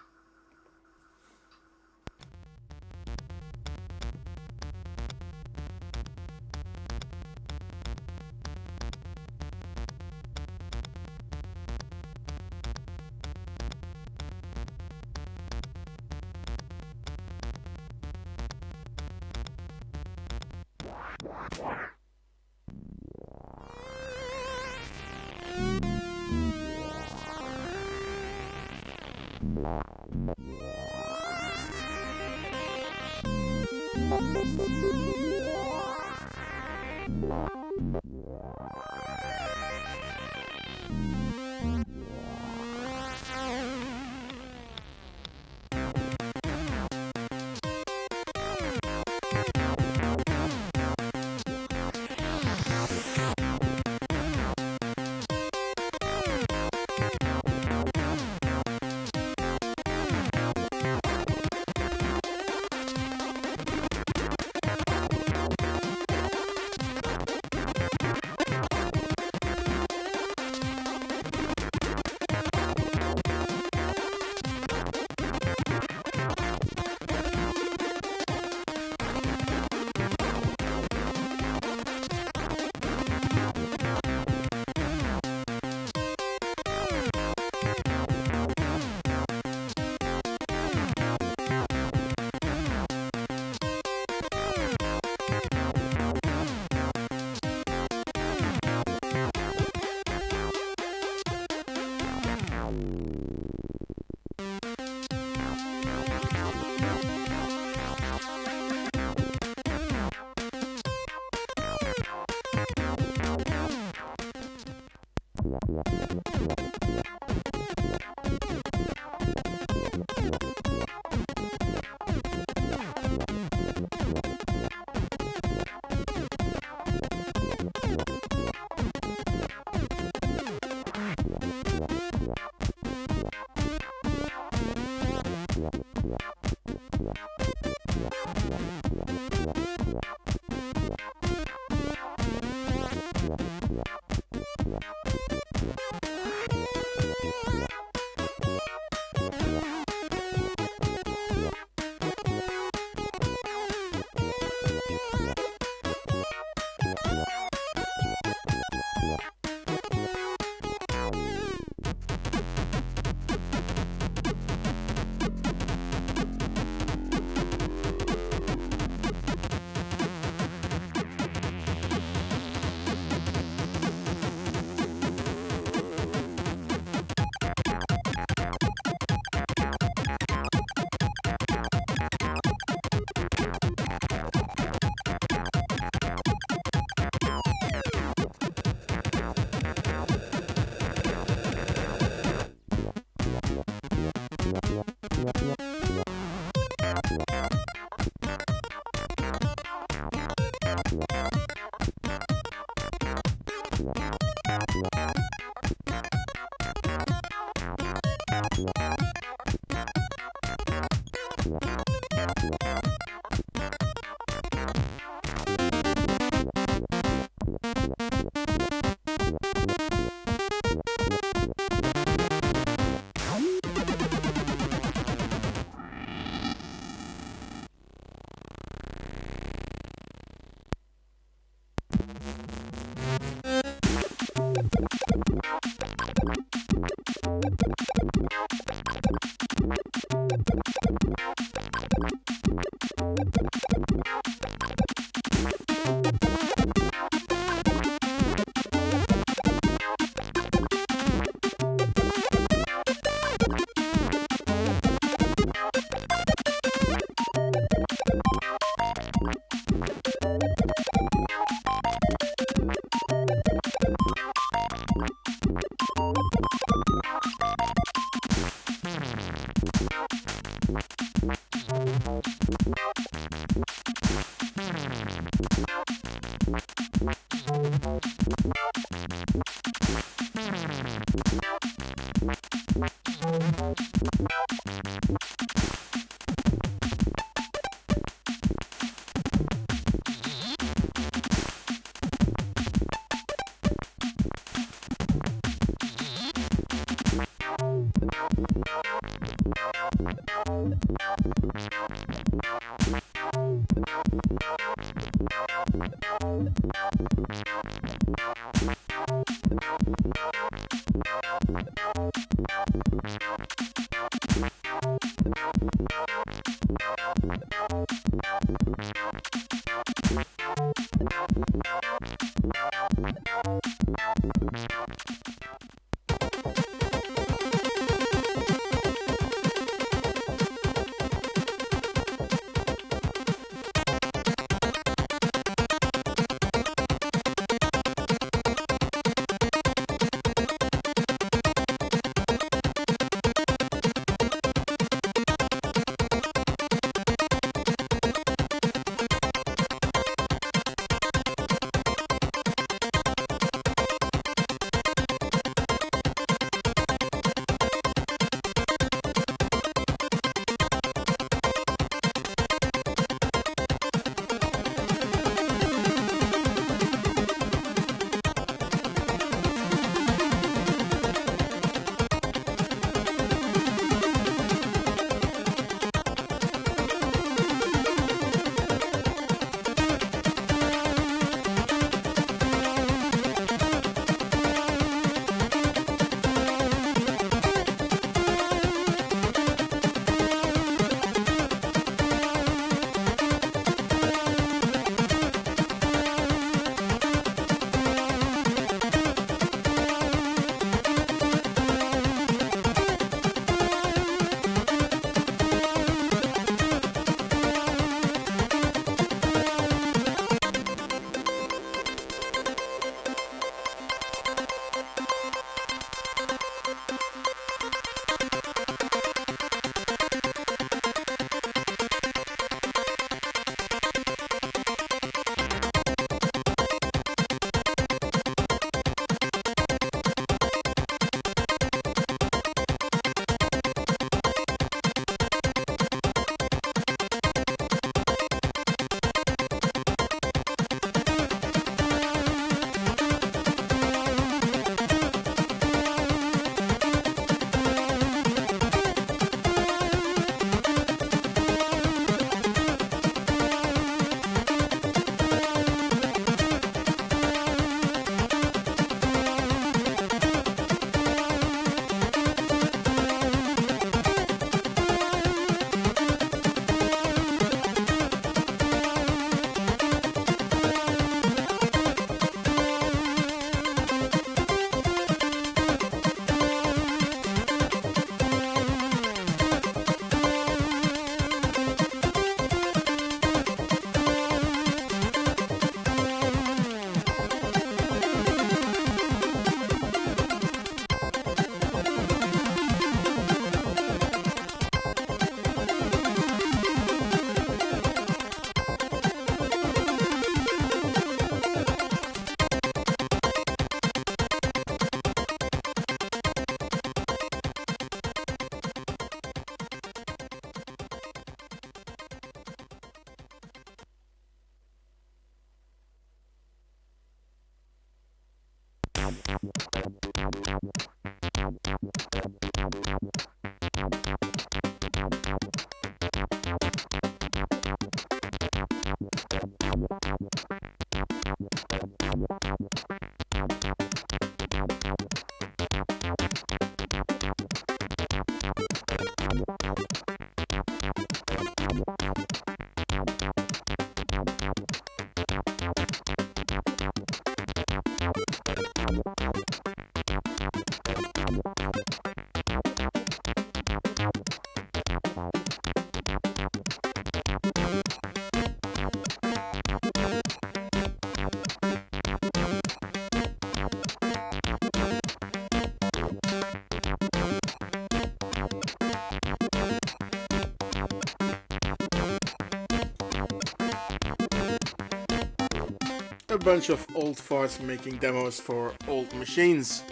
A bunch of old farts making demos for old machines.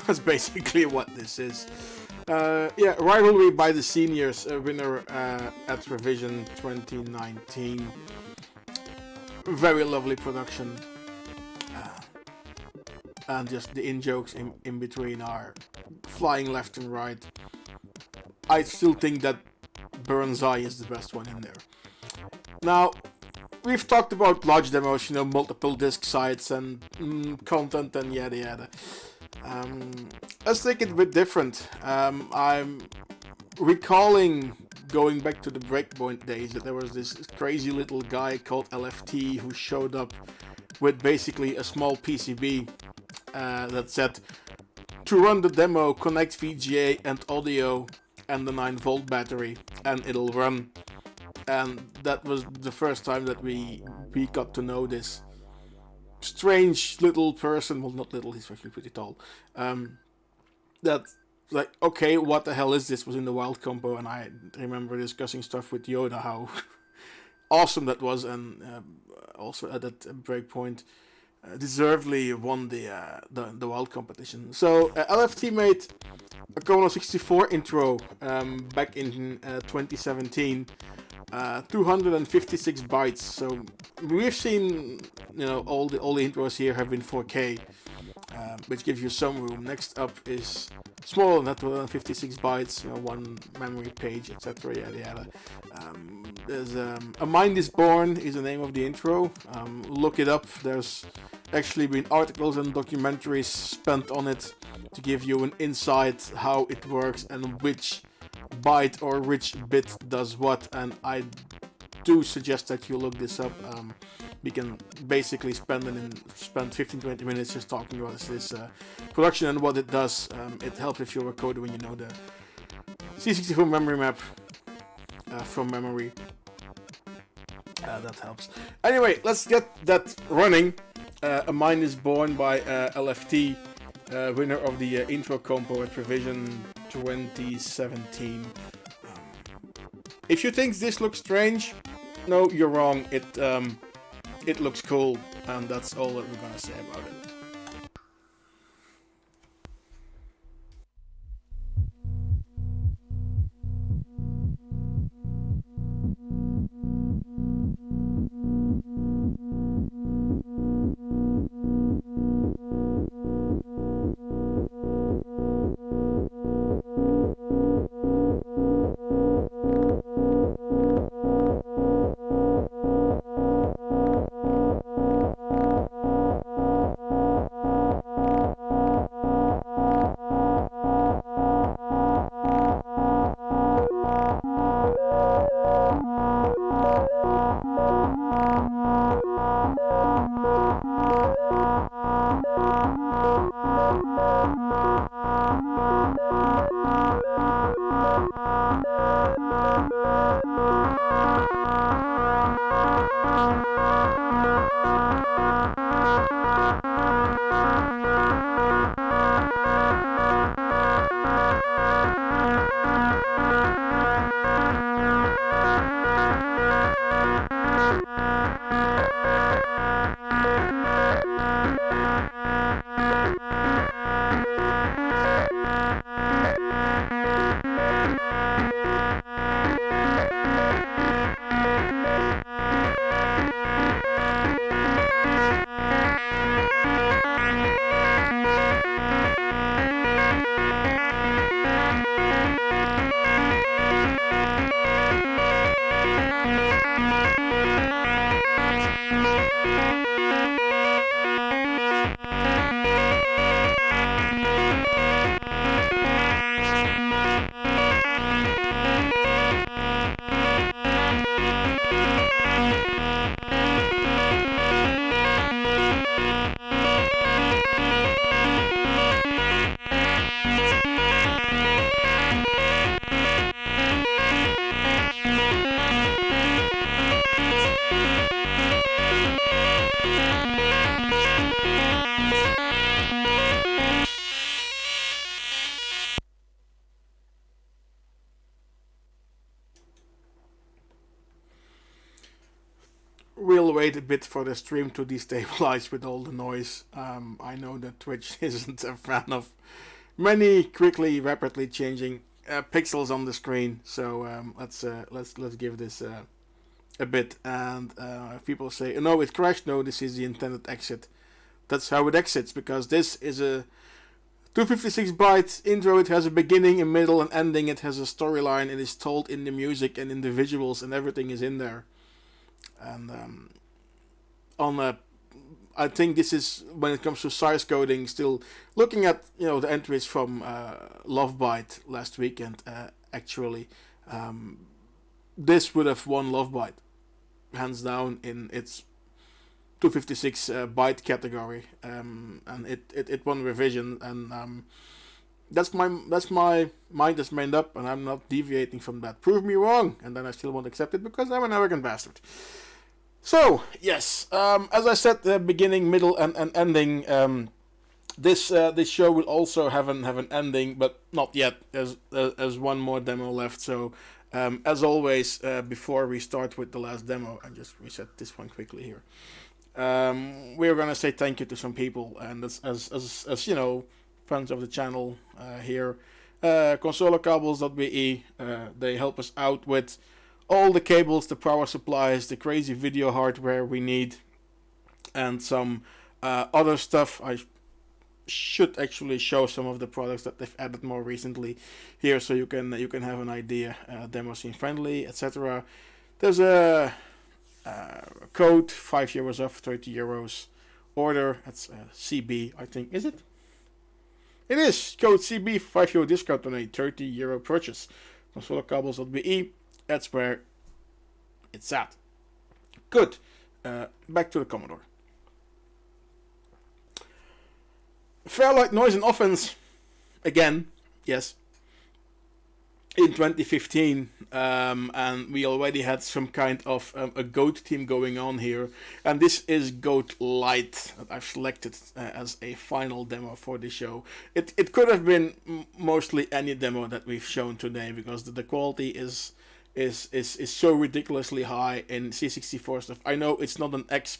That's basically what this is. Yeah, Rivalry by the Seniors, a winner at Revision 2019. Very lovely production. And just the in-jokes in between are flying left and right. I still think that Bonzai is the best one in there. Now, we've talked about large demos, you know, multiple disk sites and content and yada yada. Let's take it a bit different. I'm recalling going back to the Breakpoint days that there was this crazy little guy called LFT who showed up with basically a small PCB that said, to run the demo, connect VGA and audio and the 9-volt battery and it'll run. And that was the first time that we got to know this strange little person. Well, not little, he's actually pretty tall. That, like, okay, what the hell is this? Was in the Wild Combo, and I remember discussing stuff with Yoda, how awesome that was, and also at that Breakpoint deservedly won the Wild competition. So LFT made a Commodore 64 intro back in 2017. 256 bytes. So we've seen, you know, all the intros here have been 4K, which gives you some room. Next up is smaller than 256 bytes, you know, one memory page, etc. Yada yada. There's A Mind is Born is the name of the intro. Look it up. There's actually been articles and documentaries spent on it to give you an insight how it works and which byte or which bit does what, and I do suggest that you look this up. We can basically spend 15-20 minutes just talking about this production and what it does. It helps if you're a coder when you know the C64 memory map from memory. That helps. Anyway, let's get that running. A Mind is Born by LFT, winner of the intro compo at Revision 2017. If you think this looks strange, no, you're wrong. It looks cool, and that's all that we're gonna say about it. we'll wait a bit for the stream to destabilize with all the noise. I know that Twitch isn't a fan of many quickly, rapidly changing pixels on the screen. So let's give this a bit. And if people say, no, it crashed. No, this is the intended exit. That's how it exits, because this is a 256 byte intro. It has a beginning, a middle, and ending. It has a storyline. It is told in the music and in the visuals, and everything is in there. And I think this is, when it comes to size coding, still looking at the entries from Lovebyte last weekend. Actually, this would have won Lovebyte hands down in its 256 byte category, and it won revision, and that's my mind is made up, and I'm not deviating from that. Prove me wrong, and then I still won't accept it because I'm an arrogant bastard. So yes, as I said, the beginning, middle, and ending. This show will also have an ending, but not yet. There's one more demo left. So as always, before we start with the last demo, I just reset this one quickly here. We're gonna say thank you to some people, and as you know, fans of the channel here, consolecables.be, they help us out with all the cables, the power supplies, the crazy video hardware we need, and some other stuff. I should actually show some of the products that they've added more recently here, so you can have an idea. Demo scene friendly, etc. There's a code, 5 euros off, 30 euros order. That's CB, I think. Is it? It is code CB, 5 euro discount on a 30 euro purchase. Consolecables.be. That's where it's at. Good. Back to the Commodore. Fairlight, Noice, and Offence. Again, yes. In 2015, and we already had some kind of a Goat team going on here, and this is GoatLight that I've selected as a final demo for the show. It could have been mostly any demo that we've shown today, because the quality is so ridiculously high in C64 stuff. I know it's not an X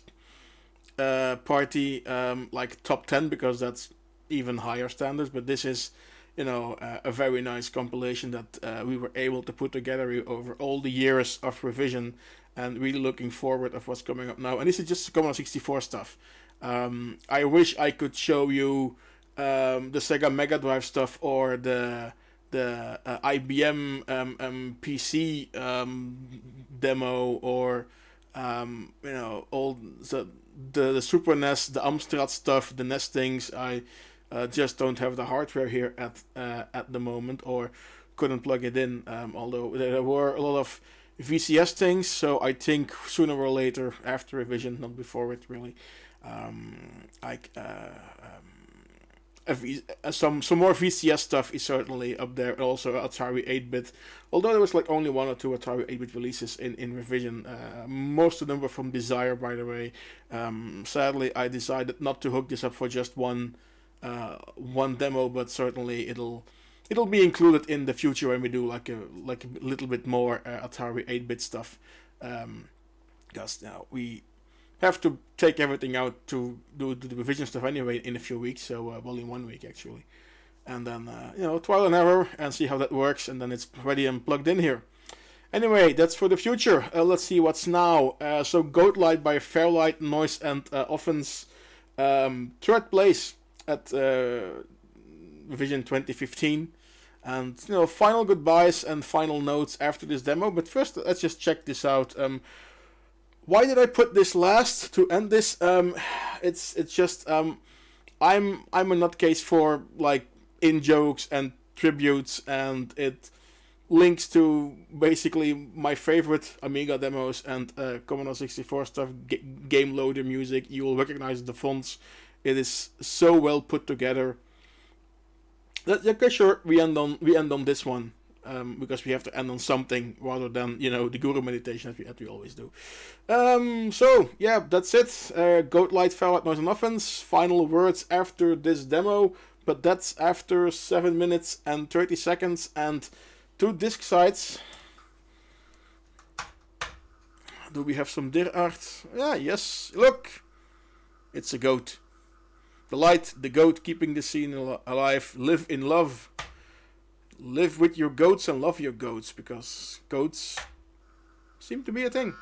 party like top 10, because that's even higher standards, but this is a very nice compilation that we were able to put together over all the years of revision, and really looking forward of what's coming up now. And this is just Commodore 64 stuff. I wish I could show you the Sega Mega Drive stuff, or the IBM PC demo, or all the Super NES, the Amstrad stuff, the NES things. I just don't have the hardware here at the moment, or couldn't plug it in. Although there were a lot of VCS things, so I think sooner or later, after revision, not before it really, some more VCS stuff is certainly up there. Also Atari 8-bit, although there was like only 1 or 2 Atari 8-bit releases in revision. Most of them were from Desire, by the way. Sadly, I decided not to hook this up for just one demo, but certainly it'll be included in the future when we do like a little bit more Atari 8-bit stuff, because now we have to take everything out to do the revision stuff anyway in a few weeks, so well, in 1 week actually, and then trial and error and see how that works, and then it's ready and plugged in here. Anyway, that's for the future. Let's see what's now. So GoatLight by Fairlight, Noice, and Offence, third place at revision 2015, and final goodbyes and final notes after this demo. But first, let's just check this out. Why did I put this last to end this? It's just I'm a nutcase for like in jokes and tributes, and it links to basically my favorite Amiga demos and Commodore 64 stuff, game loader music. You will recognize the fonts. It is so well put together. Okay, sure, we end on this one. Because we have to end on something rather than the Guru meditation as we always do. So yeah, that's it. GoatLight, Fairlight, Noice, and Offence. Final words after this demo, but that's after 7 minutes and 30 seconds and 2 disc sides. Do we have some dir art? Yeah, yes. Look! It's a goat. The light, the goat, keeping the scene alive. Live in love. Live with your goats and love your goats, because goats seem to be a thing.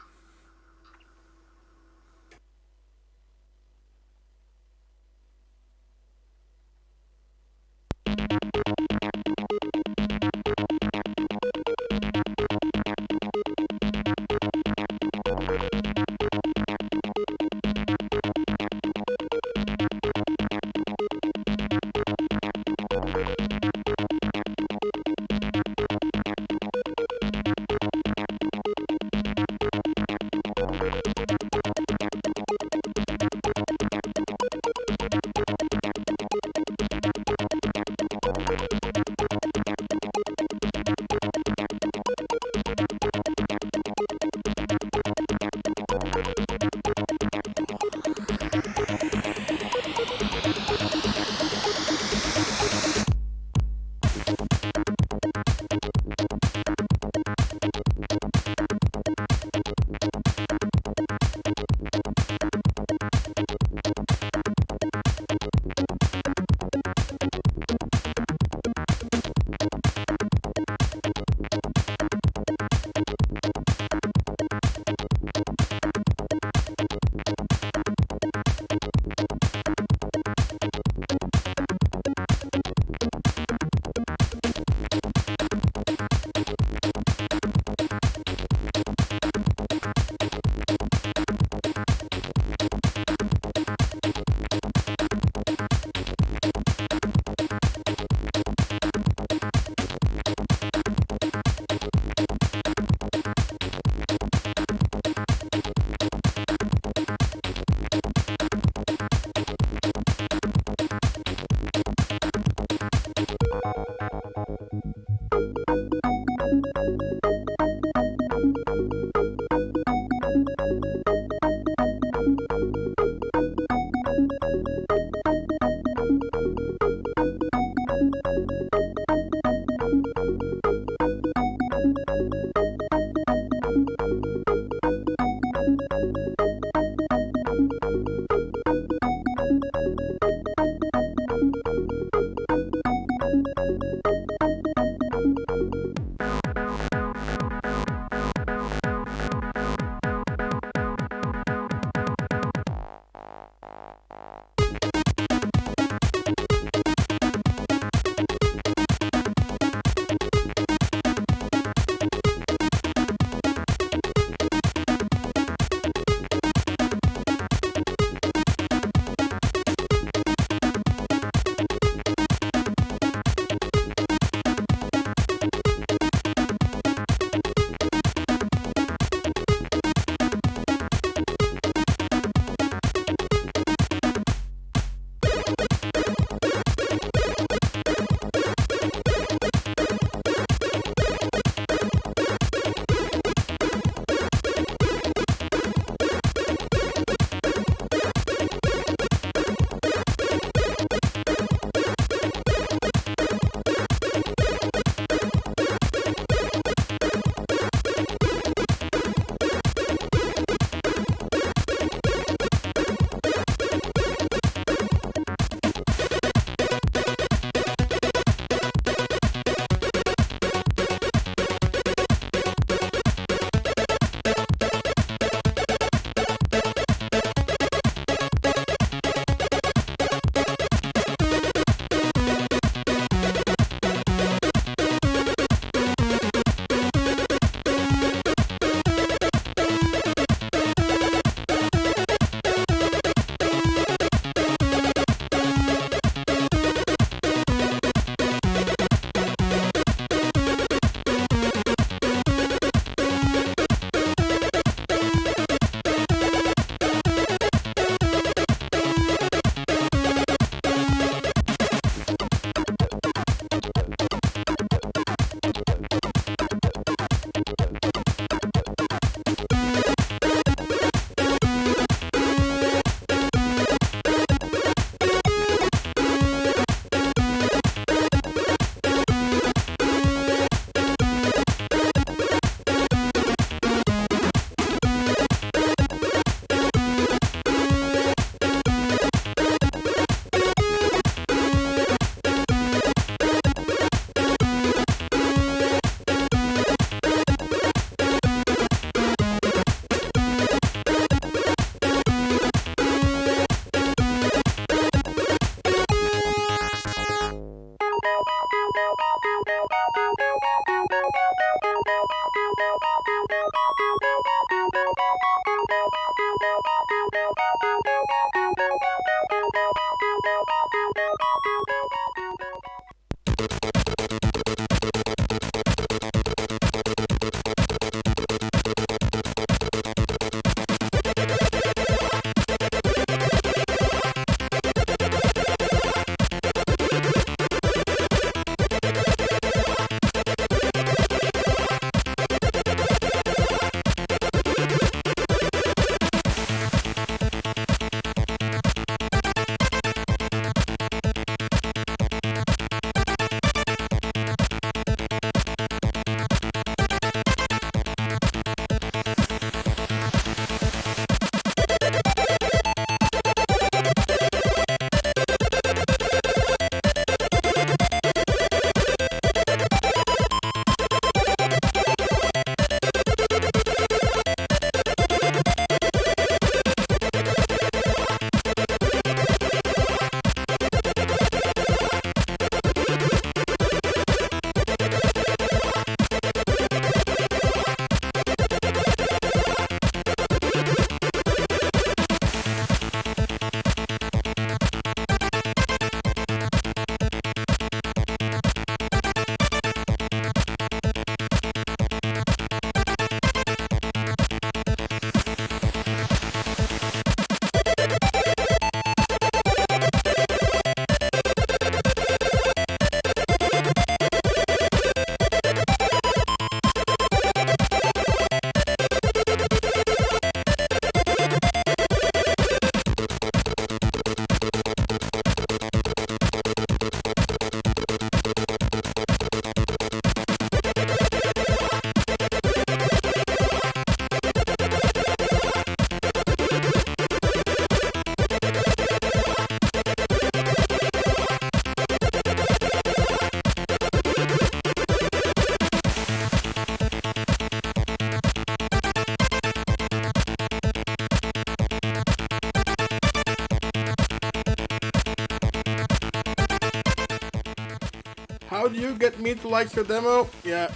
do you get me to like your demo? Yeah,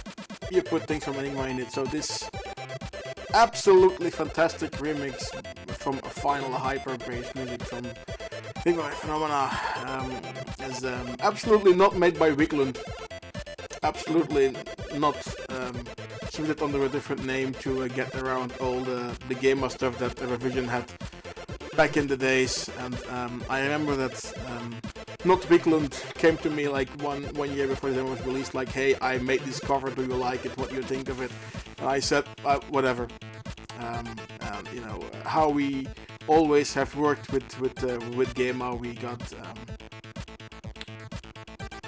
you put things from Enigma in it. So this absolutely fantastic remix from a final hyper-based music from Rivalry Phenomena is absolutely not made by Wigland. Absolutely not submitted under a different name to get around all the gamer stuff that Revision had back in the days. And I remember that not Wigland came to me like one year before the demo was released, like, hey, I made this cover, do you like it, what do you think of it? And I said, whatever. And you know how we always have worked with Gamer,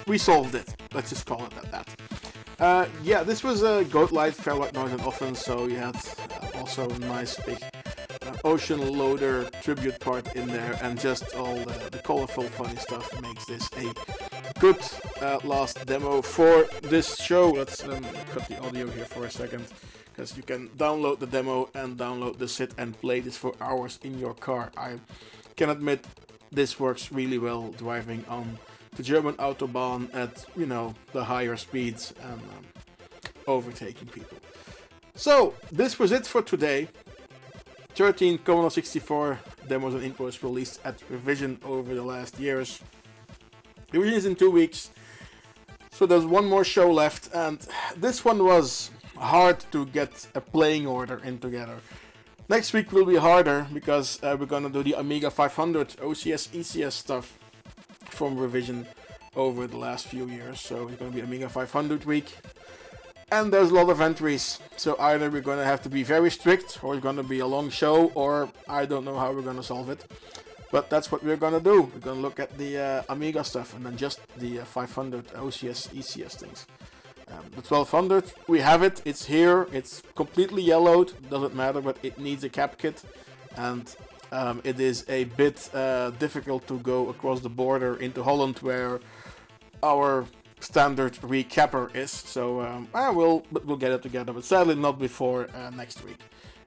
we solved it. Let's just call it that. Yeah, this was a GoatLight, Fairlight, Noice, and Offence. So you had also a nice big Ocean Loader tribute part in there, and just all the colorful, funny stuff makes this a good last demo for this show. Let's cut the audio here for a second, because you can download the demo and download the sit and play this for hours in your car. I can admit this works really well driving on the German Autobahn at, you know, the higher speeds and overtaking people. So this was it for today. 13 Commodore 64 demos and intros released at Revision over the last years. Revision is in 2 weeks, so there's one more show left, and this one was hard to get a playing order in together. Next week will be harder because we're gonna do the Amiga 500 OCS ECS stuff from Revision over the last few years. So it's gonna be Amiga 500 week, and there's a lot of entries. So either we're gonna have to be very strict, or it's gonna be a long show, or I don't know how we're gonna solve it. But that's what we're gonna do. We're gonna look at the Amiga stuff and then just the 500 OCS ECS things. The 1200, we have it, it's here, it's completely yellowed, doesn't matter, but it needs a cap kit, and it is a bit difficult to go across the border into Holland where our standard recapper is, so we'll get it together, but sadly not before next week.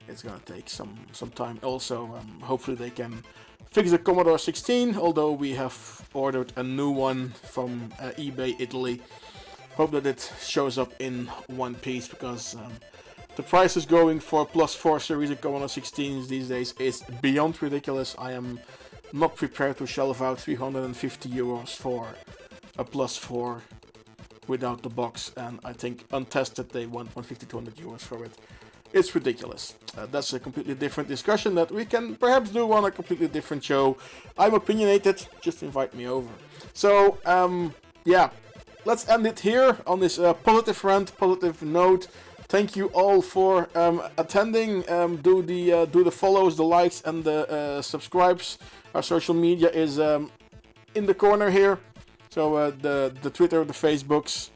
It's gonna take some time. Also, hopefully they can fix the Commodore 16, although we have ordered a new one from eBay Italy. Hope that it shows up in one piece, because the price is going for +4 series of Commodore 16s these days is beyond ridiculous. I am not prepared to shell out 350 euros for a +4 without the box, and I think untested they want 150 to 200 euros for it. It's ridiculous. That's a completely different discussion that we can perhaps do on a completely different show. I'm opinionated, just invite me over. So, yeah. Let's end it here on this positive rant, positive note. Thank you all for attending. Do the follows, the likes, and the subscribes. Our social media is in the corner here. So the Twitter, the Facebooks,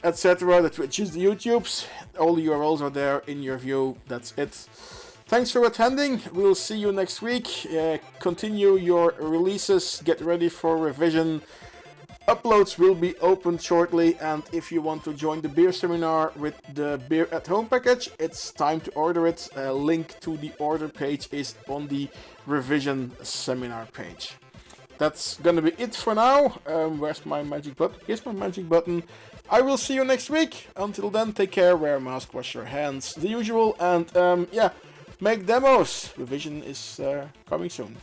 etc., the Twitches, the YouTubes. All the URLs are there in your view. That's it. Thanks for attending. We'll see you next week. Continue your releases. Get ready for Revision. Uploads will be opened shortly, and if you want to join the beer seminar with the beer at home package, it's time to order it. A link to the order page is on the Revision seminar page. That's gonna be it for now. Where's my magic button? Here's my magic button. I will see you next week. Until then, take care, wear a mask, wash your hands, the usual, and yeah, make demos. Revision is coming soon.